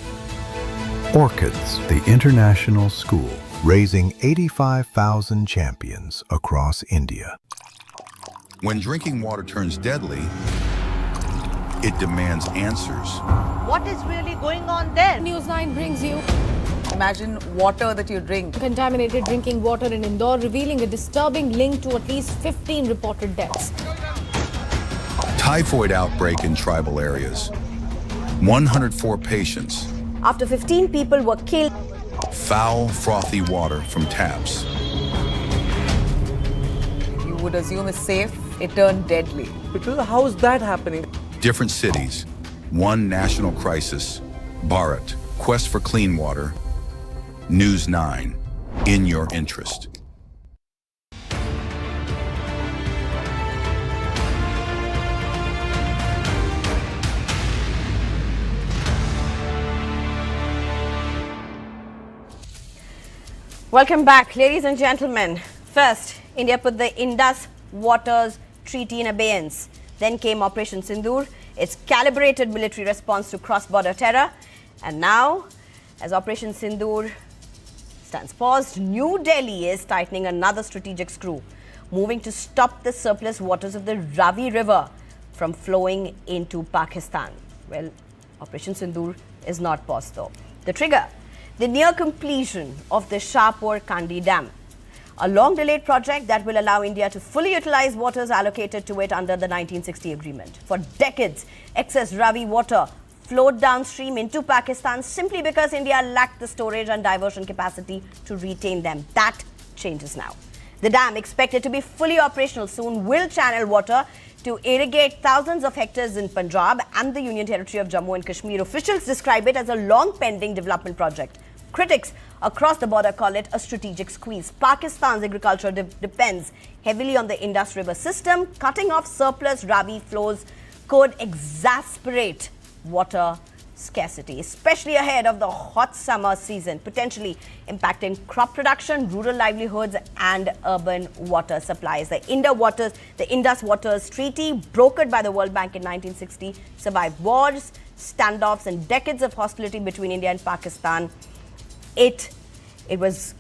Orchids, the international school, raising 85,000 champions across India. When drinking water turns deadly, it demands answers. What is really going on there? News 9 brings you. Imagine water that you drink. Contaminated drinking water in Indore, revealing a disturbing link to at least 15 reported deaths. Typhoid outbreak in tribal areas. 104 patients. After 15 people were killed. Foul, frothy water from taps. You would assume it's safe. It turned deadly. How is that happening? Different cities. One national crisis. Bharat. Quest for clean water. News 9. In your interest. Welcome back, ladies and gentlemen. First, India put the Indus Waters Treaty in abeyance. Then came Operation Sindoor, its calibrated military response to cross-border terror. And now, as Operation Sindoor stands paused, New Delhi is tightening another strategic screw, moving to stop the surplus waters of the Ravi River from flowing into Pakistan. Well, Operation Sindoor is not paused though. The trigger, the near completion of the Shahpur Kandi Dam, a long-delayed project that will allow India to fully utilize waters allocated to it under the 1960 agreement. For decades, excess Ravi water flowed downstream into Pakistan simply because India lacked the storage and diversion capacity to retain them. That changes now. The dam, expected to be fully operational soon, will channel water to irrigate thousands of hectares in Punjab and the Union Territory of Jammu and Kashmir. Officials describe it as a long-pending development project. Critics across the border call it a strategic squeeze. Pakistan's agriculture depends heavily on the Indus River system. Cutting off surplus Ravi flows could exacerbate water scarcity, especially ahead of the hot summer season, potentially impacting crop production, rural livelihoods and urban water supplies. The Indus Waters Treaty, brokered by the World Bank in 1960, survived wars, standoffs and decades of hostility between India and Pakistan. It was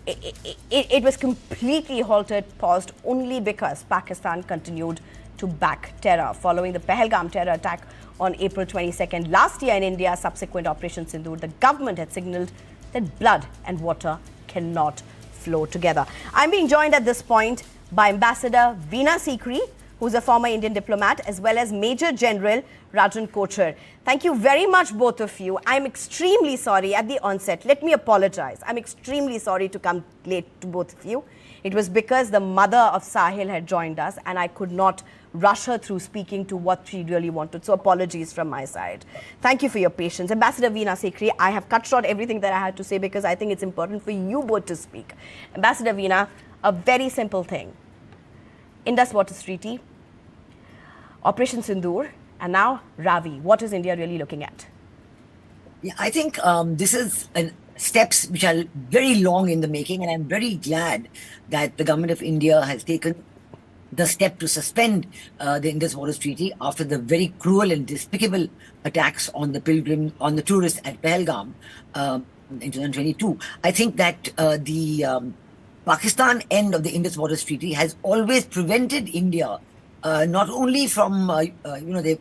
completely halted, paused only because Pakistan continued to back terror. Following the Pahalgam terror attack on April 22nd last year in India, subsequent Operation Sindoor, the government had signalled that blood and water cannot flow together. I'm being joined at this point by Ambassador Veena Sikri, who's a former Indian diplomat, as well as Major General Rajan Kochhar. Thank you very much, both of you. I'm extremely sorry at the onset. Let me apologize. I'm extremely sorry to come late to both of you. It was because the mother of Sahil had joined us and I could not rush her through speaking to what she really wanted. So apologies from my side. Thank you for your patience. Ambassador Veena Sikri, I have cut short everything that I had to say because I think it's important for you both to speak. Ambassador Veena, a very simple thing. Indus Waters Treaty, Operation Sindoor, and now Ravi. What is India really looking at? Yeah, I think this is steps which are very long in the making, and I'm very glad that the government of India has taken the step to suspend the Indus Waters Treaty after the very cruel and despicable attacks on the tourists at Pahalgam in 2022. I think that the Pakistan end of the Indus Waters Treaty has always prevented India not only from,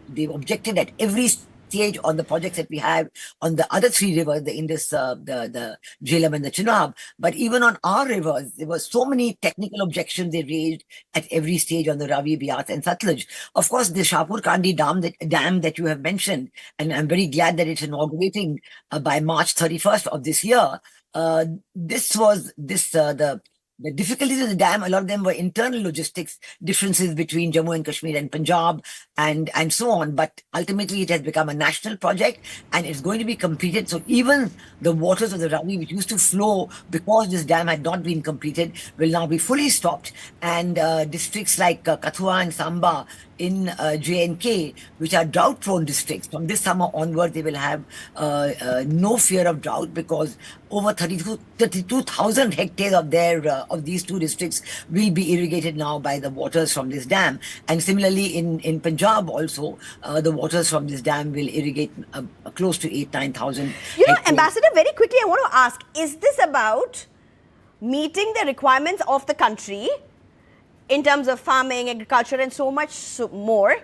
they've objected at every stage on the projects that we have on the other three rivers, the Indus, the Jhelum and the Chenab, but even on our rivers, there were so many technical objections they raised at every stage on the Ravi, Bias and Satluj. Of course, the Shahpur Kandi Dam that you have mentioned, and I'm very glad that it's inaugurating by March 31st of this year. The difficulties of the dam, a lot of them were internal logistics, differences between Jammu and Kashmir and Punjab and so on. But ultimately it has become a national project and it's going to be completed. So even the waters of the Ravi, which used to flow because this dam had not been completed, will now be fully stopped. And districts like Kathua and Samba in J&K, which are drought-prone districts. From this summer onward, they will have no fear of drought because over 32,000 hectares of of these two districts will be irrigated now by the waters from this dam. And similarly, in Punjab also, the waters from this dam will irrigate close to 9,000 hectares. Ambassador, very quickly, I want to ask, is this about meeting the requirements of the country in terms of farming, agriculture, and so much more?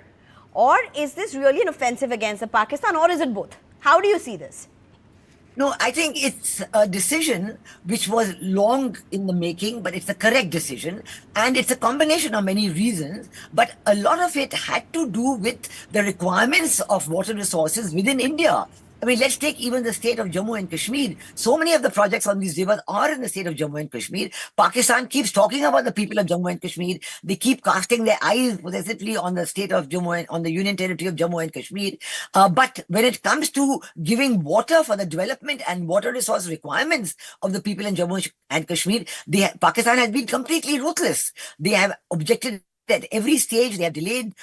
Or is this really an offensive against Pakistan, or is it both? How do you see this? No, I think it's a decision which was long in the making, but it's a correct decision. And it's a combination of many reasons. But a lot of it had to do with the requirements of water resources within India. I mean, let's take even the state of Jammu and Kashmir. So many of the projects on these rivers are in the state of Jammu and Kashmir. Pakistan keeps talking about the people of Jammu and Kashmir. They keep casting their eyes possessively on the state of Jammu and on the union territory of Jammu and Kashmir. But when it comes to giving water for the development and water resource requirements of the people in Jammu and Kashmir, Pakistan has been completely ruthless. They have objected at every stage. They have delayed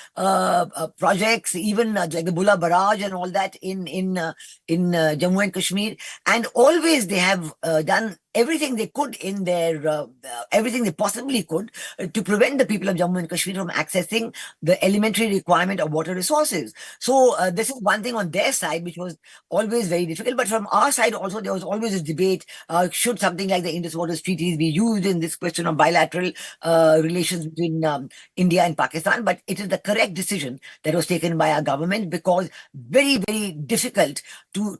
projects, even like the Bula Barrage and all that in Jammu and Kashmir, and always they have done everything they could in their everything they possibly could to prevent the people of Jammu and Kashmir from accessing the elementary requirement of water resources. So this is one thing on their side which was always very difficult. But from our side also, there was always a debate: should something like the Indus Waters Treaties be used in this question of bilateral relations between India and Pakistan? But it is the correct decision that was taken by our government, because very, very difficult to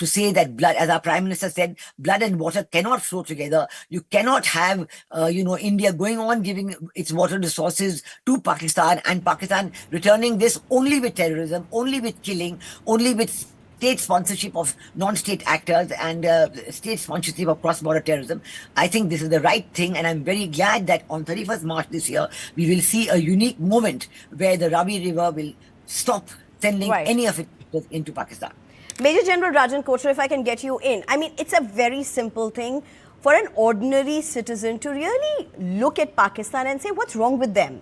say that blood, as our Prime Minister said, blood and water cannot flow together. You cannot have, India going on giving its water resources to Pakistan and Pakistan returning this only with terrorism, only with killing, only with state sponsorship of non-state actors and state sponsorship of cross-border terrorism. I think this is the right thing, and I'm very glad that on 31st March this year, we will see a unique moment where the Ravi River will stop sending any of it into Pakistan. Major General Rajan Kochhar, if I can get you in. I mean, it's a very simple thing for an ordinary citizen to really look at Pakistan and say, what's wrong with them?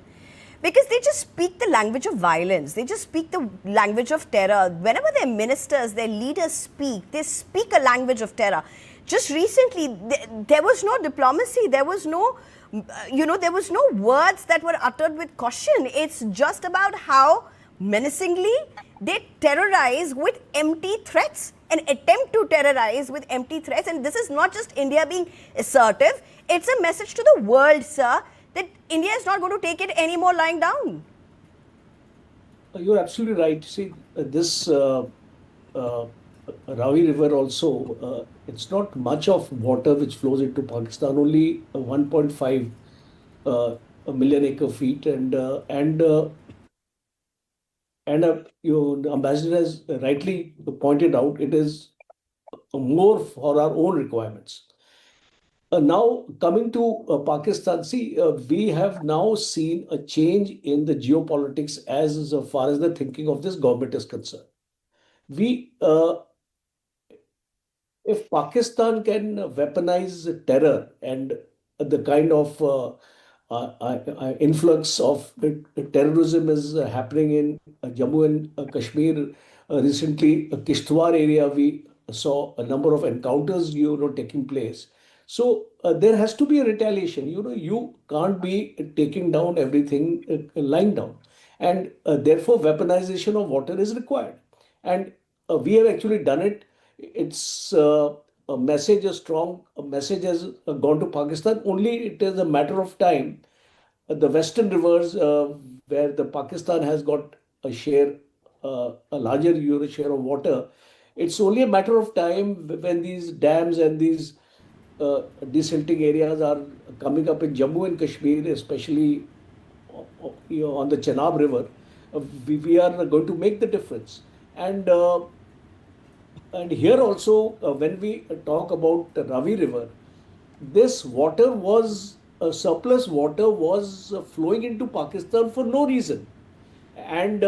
Because they just speak the language of violence. They just speak the language of terror. Whenever their ministers, their leaders speak, they speak a language of terror. Just recently, there was no diplomacy. There was no, there was no words that were uttered with caution. It's just about how menacingly they terrorize with empty threats, an attempt to terrorize with empty threats. And this is not just India being assertive. It's a message to the world, sir, that India is not going to take it anymore lying down. You're absolutely right. See, this Ravi River also, it's not much of water which flows into Pakistan, only 1.5 million acre feet, and the ambassador has rightly pointed out, it is more for our own requirements. Now, coming to Pakistan, see, we have now seen a change in the geopolitics as far as the thinking of this government is concerned. If Pakistan can weaponize terror and the kind of influx of terrorism is happening in Jammu and Kashmir. Recently, Kishtwar area, we saw a number of encounters, taking place. So there has to be a retaliation. You can't be taking down everything lying down, and therefore weaponization of water is required. And we have actually done it. It's a message, a strong message has gone to Pakistan. Only it is a matter of time. The western rivers, where the Pakistan has got a share, a larger share of water, it's only a matter of time when these dams and these desilting areas are coming up in Jammu and Kashmir, especially on the Chenab River. We are going to make the difference. And here also, when we talk about the Ravi River, this water was, surplus water was flowing into Pakistan for no reason. And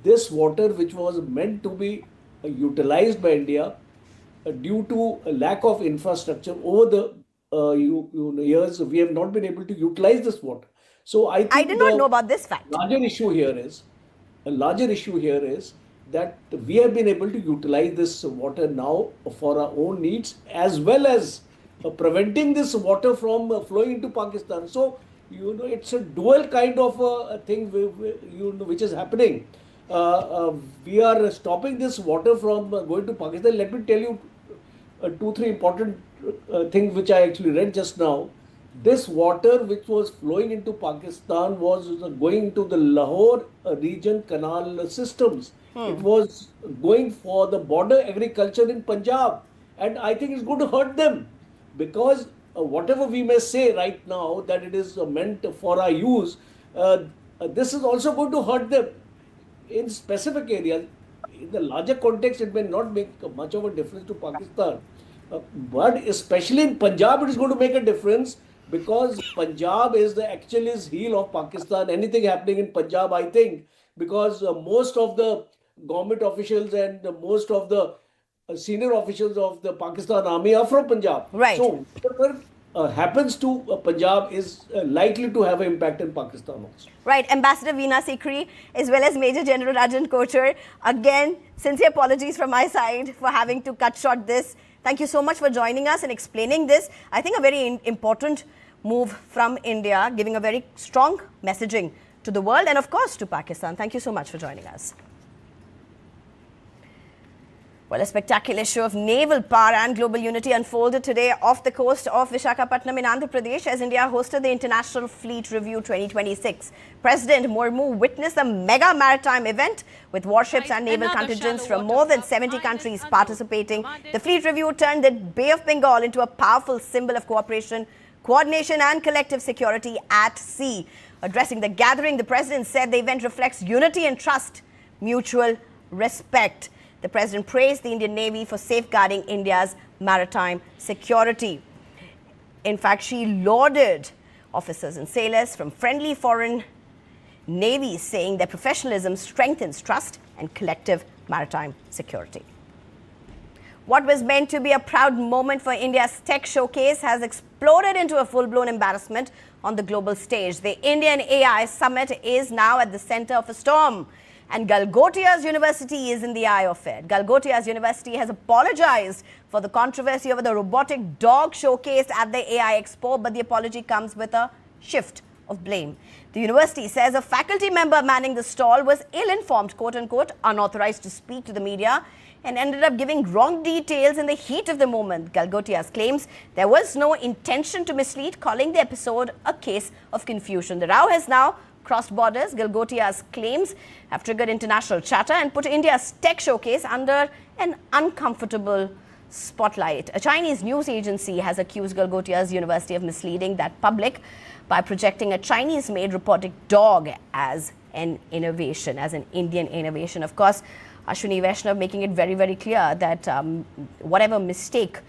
this water, which was meant to be utilized by India, due to a lack of infrastructure over the years, we have not been able to utilize this water. So I think I did not know about this fact. A larger issue here is that we have been able to utilize this water now for our own needs, as well as preventing this water from flowing into Pakistan. So, it's a dual kind of thing which is happening. We are stopping this water from going to Pakistan. Let me tell you 2-3 important things which I actually read just now. This water which was flowing into Pakistan was going into the Lahore region canal systems. It was going for the border agriculture in Punjab, and I think it's going to hurt them, because whatever we may say right now that it is meant for our use, this is also going to hurt them in specific areas. In the larger context, it may not make much of a difference to Pakistan, but especially in Punjab, it is going to make a difference, because Punjab is the Achilles heel of Pakistan. Anything happening in Punjab, I think, because most of the government officials and most of the senior officials of the Pakistan army are from Punjab. Right. So whatever happens to Punjab is likely to have an impact in Pakistan also. Right. Ambassador Veena Sikri, as well as Major General Rajan Kochar. Again, sincere apologies from my side for having to cut short this. Thank you so much for joining us and explaining this. I think a very important move from India, giving a very strong messaging to the world and, of course, to Pakistan. Thank you so much for joining us. Well, a spectacular show of naval power and global unity unfolded today off the coast of Visakhapatnam in Andhra Pradesh as India hosted the International Fleet Review 2026. President Murmu witnessed a mega maritime event with warships and naval contingents from more than 70 countries participating. The Fleet Review turned the Bay of Bengal into a powerful symbol of cooperation, coordination and collective security at sea. Addressing the gathering, the President said the event reflects unity and trust, mutual respect. The President praised the Indian Navy for safeguarding India's maritime security. In fact, she lauded officers and sailors from friendly foreign navies, saying their professionalism strengthens trust and collective maritime security. What was meant to be a proud moment for India's tech showcase has exploded into a full-blown embarrassment on the global stage. The Indian AI Summit is now at the center of a storm. And Galgotia's University is in the eye of it. Galgotia's University has apologized for the controversy over the robotic dog showcased at the AI Expo, but the apology comes with a shift of blame. The university says a faculty member manning the stall was ill-informed, quote-unquote, unauthorized to speak to the media, and ended up giving wrong details in the heat of the moment. Galgotias claims there was no intention to mislead, calling the episode a case of confusion. The row has now crossed borders. Galgotia's claims have triggered international chatter and put India's tech showcase under an uncomfortable spotlight. A Chinese news agency has accused Galgotia's University of misleading that public by projecting a Chinese-made robotic dog as an innovation, as an Indian innovation. Of course, Ashwini Vaishnav making it very, very clear that whatever mistake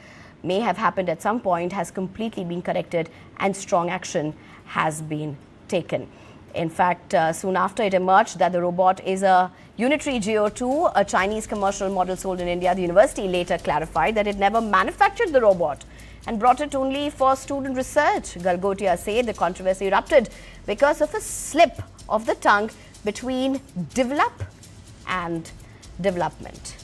may have happened at some point has completely been corrected and strong action has been taken. In fact, soon after it emerged that the robot is a Unitary Geo 2, a Chinese commercial model sold in India, the university later clarified that it never manufactured the robot and brought it only for student research. Galgotia said the controversy erupted because of a slip of the tongue between develop and development.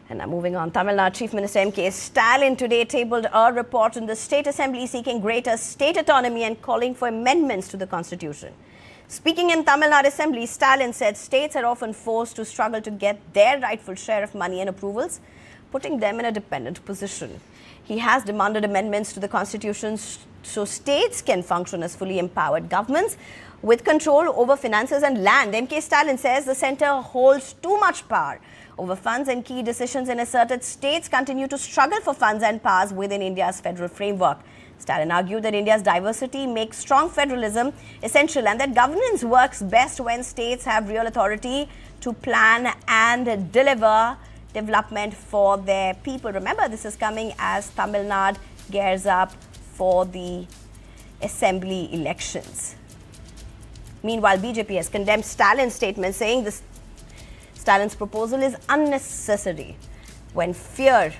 And now moving on, Tamil Nadu Chief Minister M.K. Stalin today tabled a report in the State Assembly seeking greater state autonomy and calling for amendments to the Constitution. Speaking in Tamil Nadu Assembly, Stalin said states are often forced to struggle to get their rightful share of money and approvals, putting them in a dependent position. He has demanded amendments to the Constitution so states can function as fully empowered governments with control over finances and land. M.K. Stalin says the centre holds too much power over funds and key decisions and asserted states continue to struggle for funds and powers within India's federal framework. Stalin argued that India's diversity makes strong federalism essential and that governance works best when states have real authority to plan and deliver development for their people. Remember, this is coming as Tamil Nadu gears up for the assembly elections. Meanwhile, BJP has condemned Stalin's statement, saying Stalin's proposal is unnecessary when fear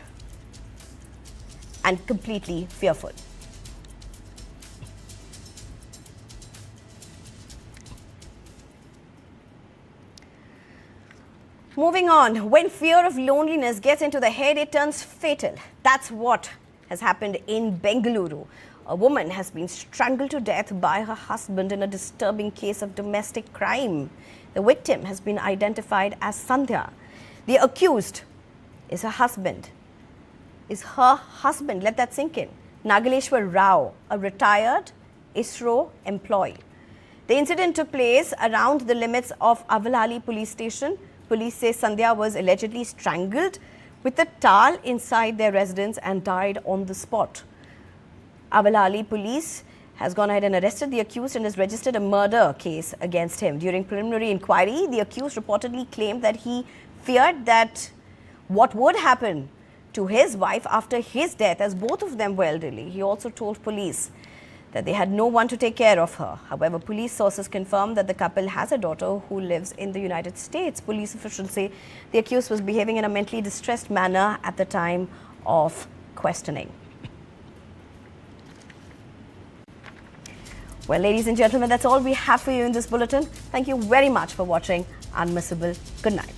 and completely fearful. Moving on, when fear of loneliness gets into the head, it turns fatal. That's what has happened in Bengaluru. A woman has been strangled to death by her husband in a disturbing case of domestic crime. The victim has been identified as Sandhya. The accused is her husband. Let that sink in. Nagaleshwar Rao, a retired ISRO employee. The incident took place around the limits of Avalali police station. Police say Sandhya was allegedly strangled with a towel inside their residence and died on the spot. Avalali police has gone ahead and arrested the accused and has registered a murder case against him. During preliminary inquiry, the accused reportedly claimed that he feared that what would happen to his wife after his death, as both of them were elderly. He also told police that they had no one to take care of her. However, police sources confirmed that the couple has a daughter who lives in the United States. Police officials say the accused was behaving in a mentally distressed manner at the time of questioning. Well, ladies and gentlemen, that's all we have for you in this bulletin. Thank you very much for watching Unmissable. Good night.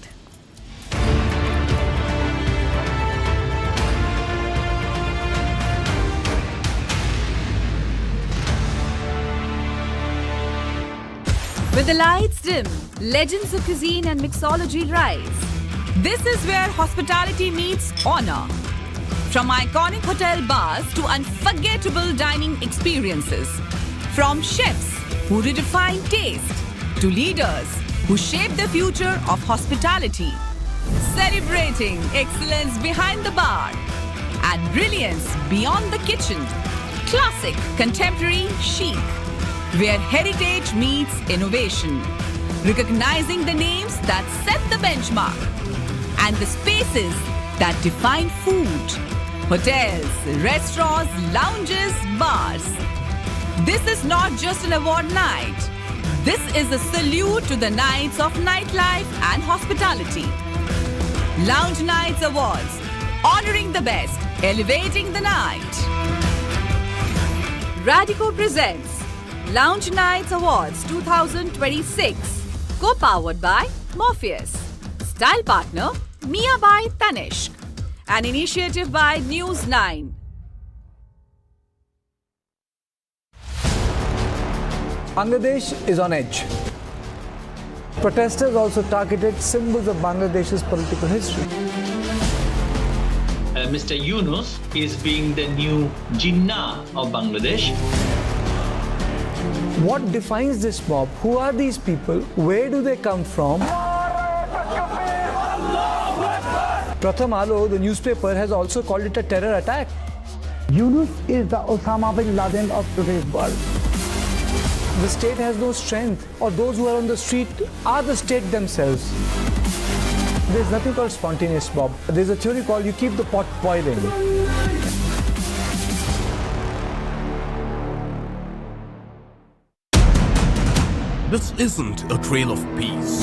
With the lights dim, legends of cuisine and mixology rise. This is where hospitality meets honor. From iconic hotel bars to unforgettable dining experiences. From chefs who redefine taste to leaders who shape the future of hospitality. Celebrating excellence behind the bar and brilliance beyond the kitchen. Classic, contemporary, chic. Where heritage meets innovation, recognizing the names that set the benchmark and the spaces that define food, hotels, restaurants, lounges, bars. This is not just an award night. This is a salute to the Knights of Nightlife and Hospitality. Lounge Nights Awards, honoring the best, elevating the night. Radico presents Lounge Nights Awards 2026, co-powered by Morpheus. Style partner, Mia by Tanishq. An initiative by News 9. Bangladesh is on edge. Protesters also targeted symbols of Bangladesh's political history. Mr. Yunus is being the new Jinnah of Bangladesh. What defines this mob? Who are these people? Where do they come from? Pratham Alo, the newspaper, has also called it a terror attack. Yunus is the Osama bin Laden of today's world. The state has no strength, or those who are on the street are the state themselves. There's nothing called spontaneous mob. There's a theory called you keep the pot boiling. This isn't a trail of peace.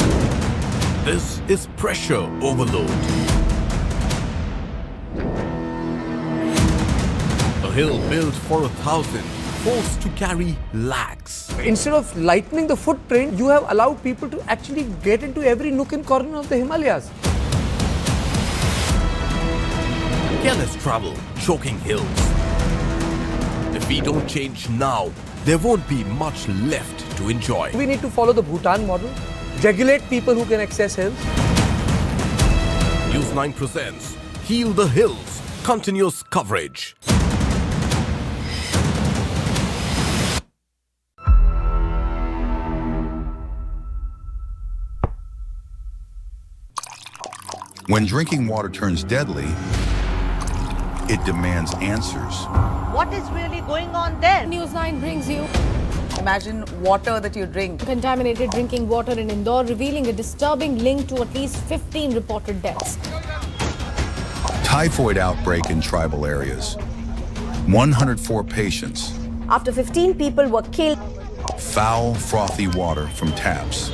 This is pressure overload. A hill built for 1,000, forced to carry lakhs. Instead of lightening the footprint, you have allowed people to actually get into every nook and corner of the Himalayas. Careless travel, choking hills. If we don't change now, there won't be much left to enjoy. We need to follow the Bhutan model, regulate people who can access hills. News 9 presents Heal the Hills, continuous coverage. When drinking water turns deadly, it demands answers. What is really going on there? News 9 brings you. Imagine water that you drink. Contaminated drinking water in Indore, revealing a disturbing link to at least 15 reported deaths. Typhoid outbreak in tribal areas. 104 patients. After 15 people were killed. Foul, frothy water from taps.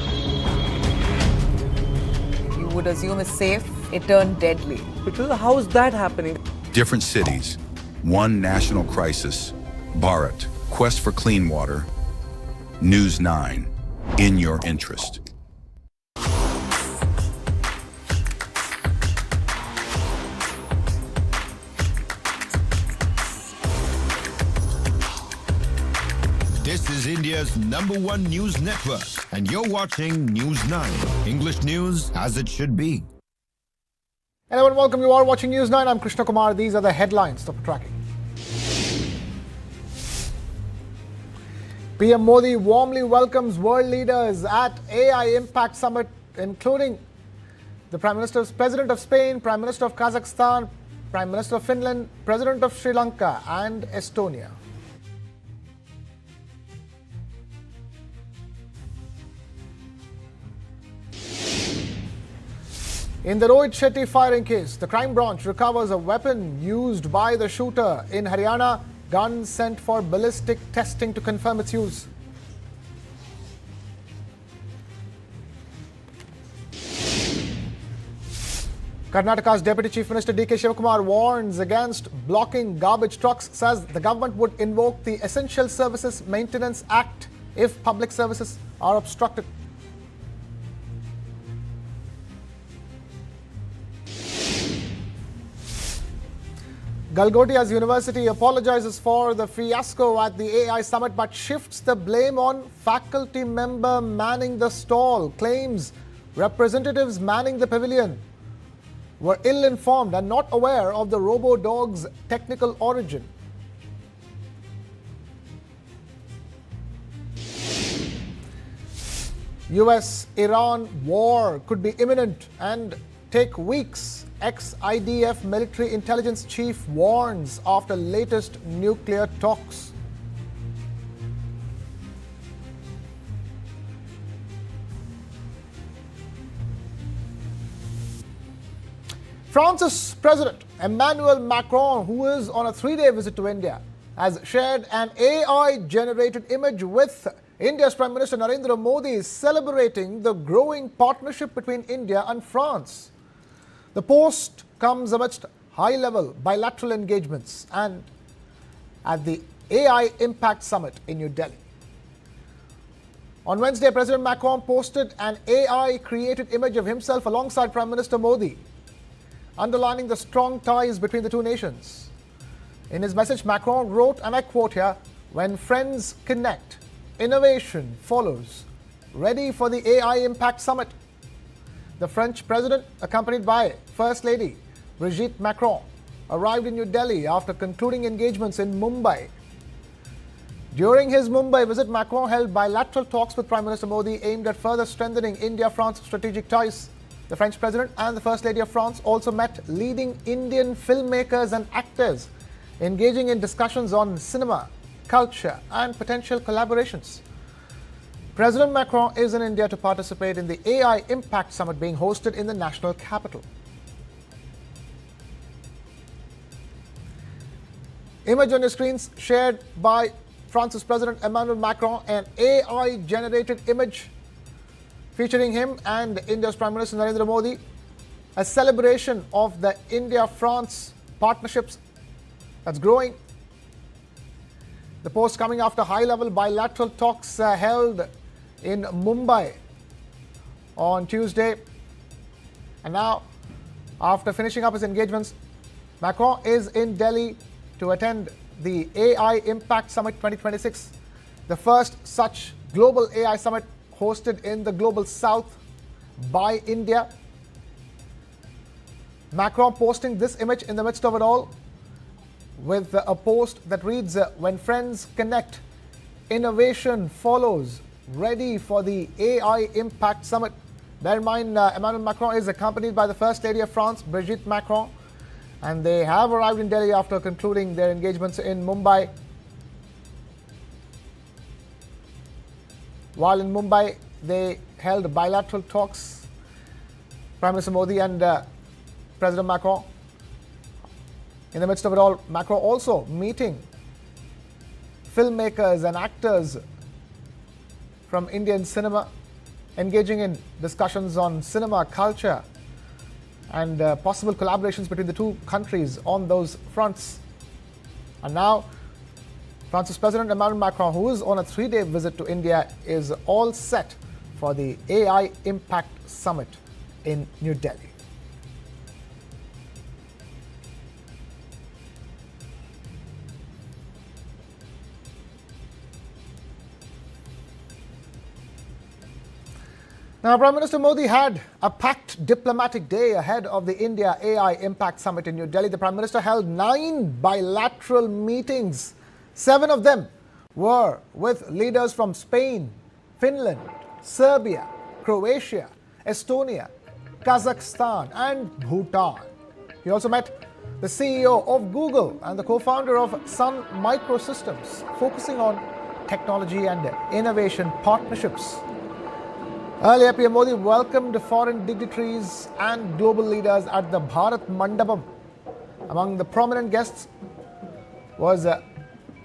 You would assume it's safe. It turned deadly. How is that happening? Different cities, One national crisis. Bharat, quest for clean water. News 9, in your interest. This is India's #1 news network, and you're watching News 9, English news as it should be. Hello and welcome. You are watching News 9. I'm Krishna Kumar. These are the headlines to tracking. PM Modi warmly welcomes world leaders at AI Impact Summit, including the President of Spain, Prime Minister of Kazakhstan, Prime Minister of Finland, President of Sri Lanka and Estonia. In the Rohit Shetty firing case, the crime branch recovers a weapon used by the shooter in Haryana, gun sent for ballistic testing to confirm its use. Karnataka's Deputy Chief Minister D.K. Shivakumar warns against blocking garbage trucks, says the government would invoke the Essential Services Maintenance Act if public services are obstructed. Galgotia's university apologizes for the fiasco at the AI summit but shifts the blame on faculty member manning the stall, claims representatives manning the pavilion were ill-informed and not aware of the robo-dog's technical origin. US-Iran war could be imminent and take weeks. Ex-IDF military intelligence chief warns after latest nuclear talks. France's President Emmanuel Macron, who is on a 3-day visit to India, has shared an AI-generated image with India's Prime Minister Narendra Modi celebrating the growing partnership between India and France. The post comes amidst high-level bilateral engagements and at the AI Impact Summit in New Delhi. On Wednesday, President Macron posted an AI-created image of himself alongside Prime Minister Modi, underlining the strong ties between the two nations. In his message, Macron wrote, and I quote here, "When friends connect, innovation follows. Ready for the AI Impact Summit." The French president, accompanied by First Lady Brigitte Macron, arrived in New Delhi after concluding engagements in Mumbai. During his Mumbai visit, Macron held bilateral talks with Prime Minister Modi aimed at further strengthening India-France strategic ties. The French president and the First Lady of France also met leading Indian filmmakers and actors, engaging in discussions on cinema, culture, and potential collaborations. President Macron is in India to participate in the AI Impact Summit being hosted in the national capital. Image on your screens shared by France's President Emmanuel Macron, an AI-generated image featuring him and India's Prime Minister Narendra Modi, a celebration of the India-France partnerships that's growing. The post coming after high-level bilateral talks held in Mumbai on Tuesday. And now, after finishing up his engagements, Macron is in Delhi to attend the AI Impact Summit 2026, the first such global AI summit hosted in the Global South by India. Macron posting this image in the midst of it all with a post that reads, "When friends connect, innovation follows. Ready for the AI Impact Summit." Bear in mind, Emmanuel Macron is accompanied by the First Lady of France, Brigitte Macron, and they have arrived in Delhi after concluding their engagements in Mumbai. While in Mumbai, they held bilateral talks, Prime Minister Modi and President Macron. In the midst of it all, Macron also meeting filmmakers and actors from Indian cinema, engaging in discussions on cinema, culture, and possible collaborations between the two countries on those fronts. And now, France's President Emmanuel Macron, who is on a 3-day visit to India, is all set for the AI Impact Summit in New Delhi. Now, Prime Minister Modi had a packed diplomatic day ahead of the India AI Impact Summit in New Delhi. The Prime Minister held 9 bilateral meetings. 7 of them were with leaders from Spain, Finland, Serbia, Croatia, Estonia, Kazakhstan and Bhutan. He also met the CEO of Google and the co-founder of Sun Microsystems, focusing on technology and innovation partnerships. Earlier, PM Modi welcomed foreign dignitaries and global leaders at the Bharat Mandapam. Among the prominent guests was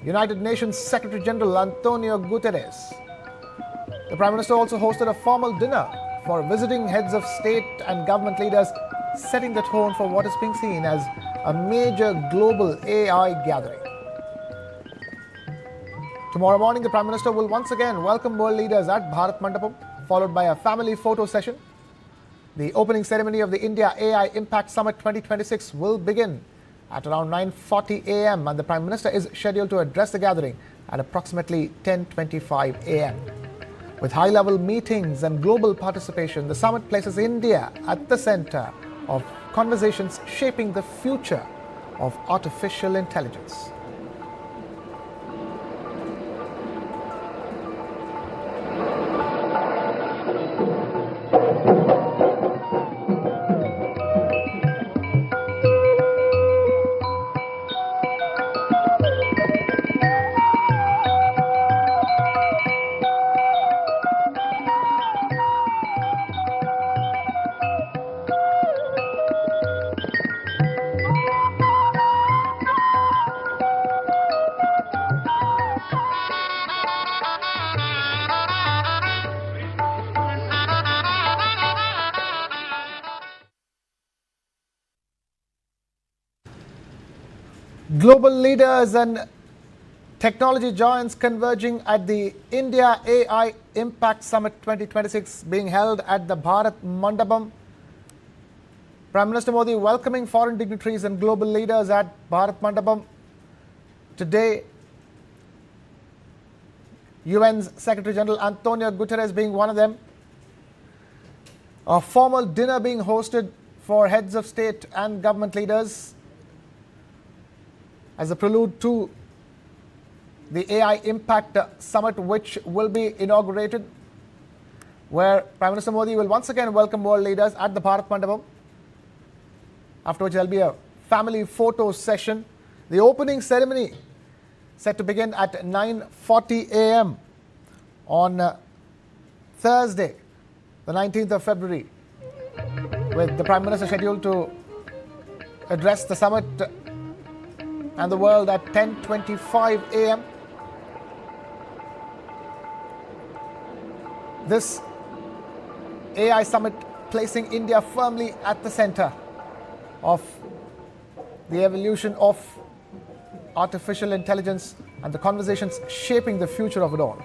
United Nations Secretary General Antonio Guterres. The Prime Minister also hosted a formal dinner for visiting heads of state and government leaders, setting the tone for what is being seen as a major global AI gathering. Tomorrow morning, the Prime Minister will once again welcome world leaders at Bharat Mandapam, followed by a family photo session. The opening ceremony of the India AI Impact Summit 2026 will begin at around 9:40 a.m. and the Prime Minister is scheduled to address the gathering at approximately 10:25 a.m. With high-level meetings and global participation, the summit places India at the center of conversations shaping the future of artificial intelligence. Global leaders and technology giants converging at the India AI Impact Summit 2026 being held at the Bharat Mandapam. Prime Minister Modi welcoming foreign dignitaries and global leaders at Bharat Mandapam. Today, UN's Secretary General Antonio Guterres being one of them. A formal dinner being hosted for heads of state and government leaders as a prelude to the AI Impact Summit, which will be inaugurated, where Prime Minister Modi will once again welcome world leaders at the Bharat Mandapam, after which there will be a family photo session. The opening ceremony set to begin at 9:40 a.m. on Thursday, the 19th of February, with the Prime Minister scheduled to address the summit and the world at 10:25 a.m. This AI summit placing India firmly at the center of the evolution of artificial intelligence and the conversations shaping the future of it all.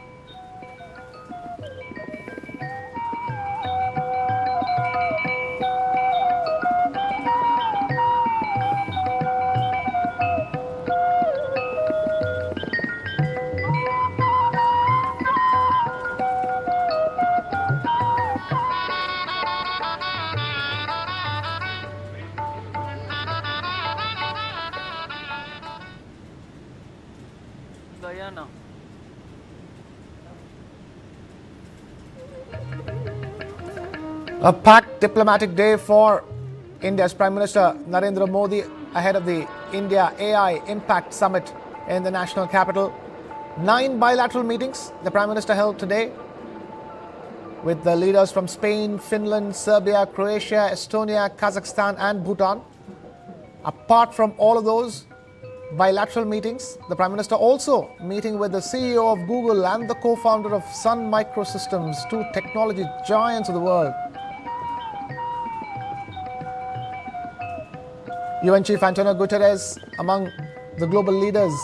A packed diplomatic day for India's Prime Minister Narendra Modi ahead of the India AI Impact Summit in the national capital. 9 bilateral meetings the Prime Minister held today with the leaders from Spain, Finland, Serbia, Croatia, Estonia, Kazakhstan and Bhutan. Apart from all of those bilateral meetings, the Prime Minister also meeting with the CEO of Google and the co-founder of Sun Microsystems, 2 technology giants of the world. UN Chief Antonio Guterres among the global leaders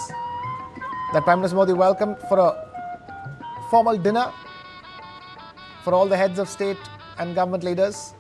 that Prime Minister Modi welcomed for a formal dinner for all the heads of state and government leaders.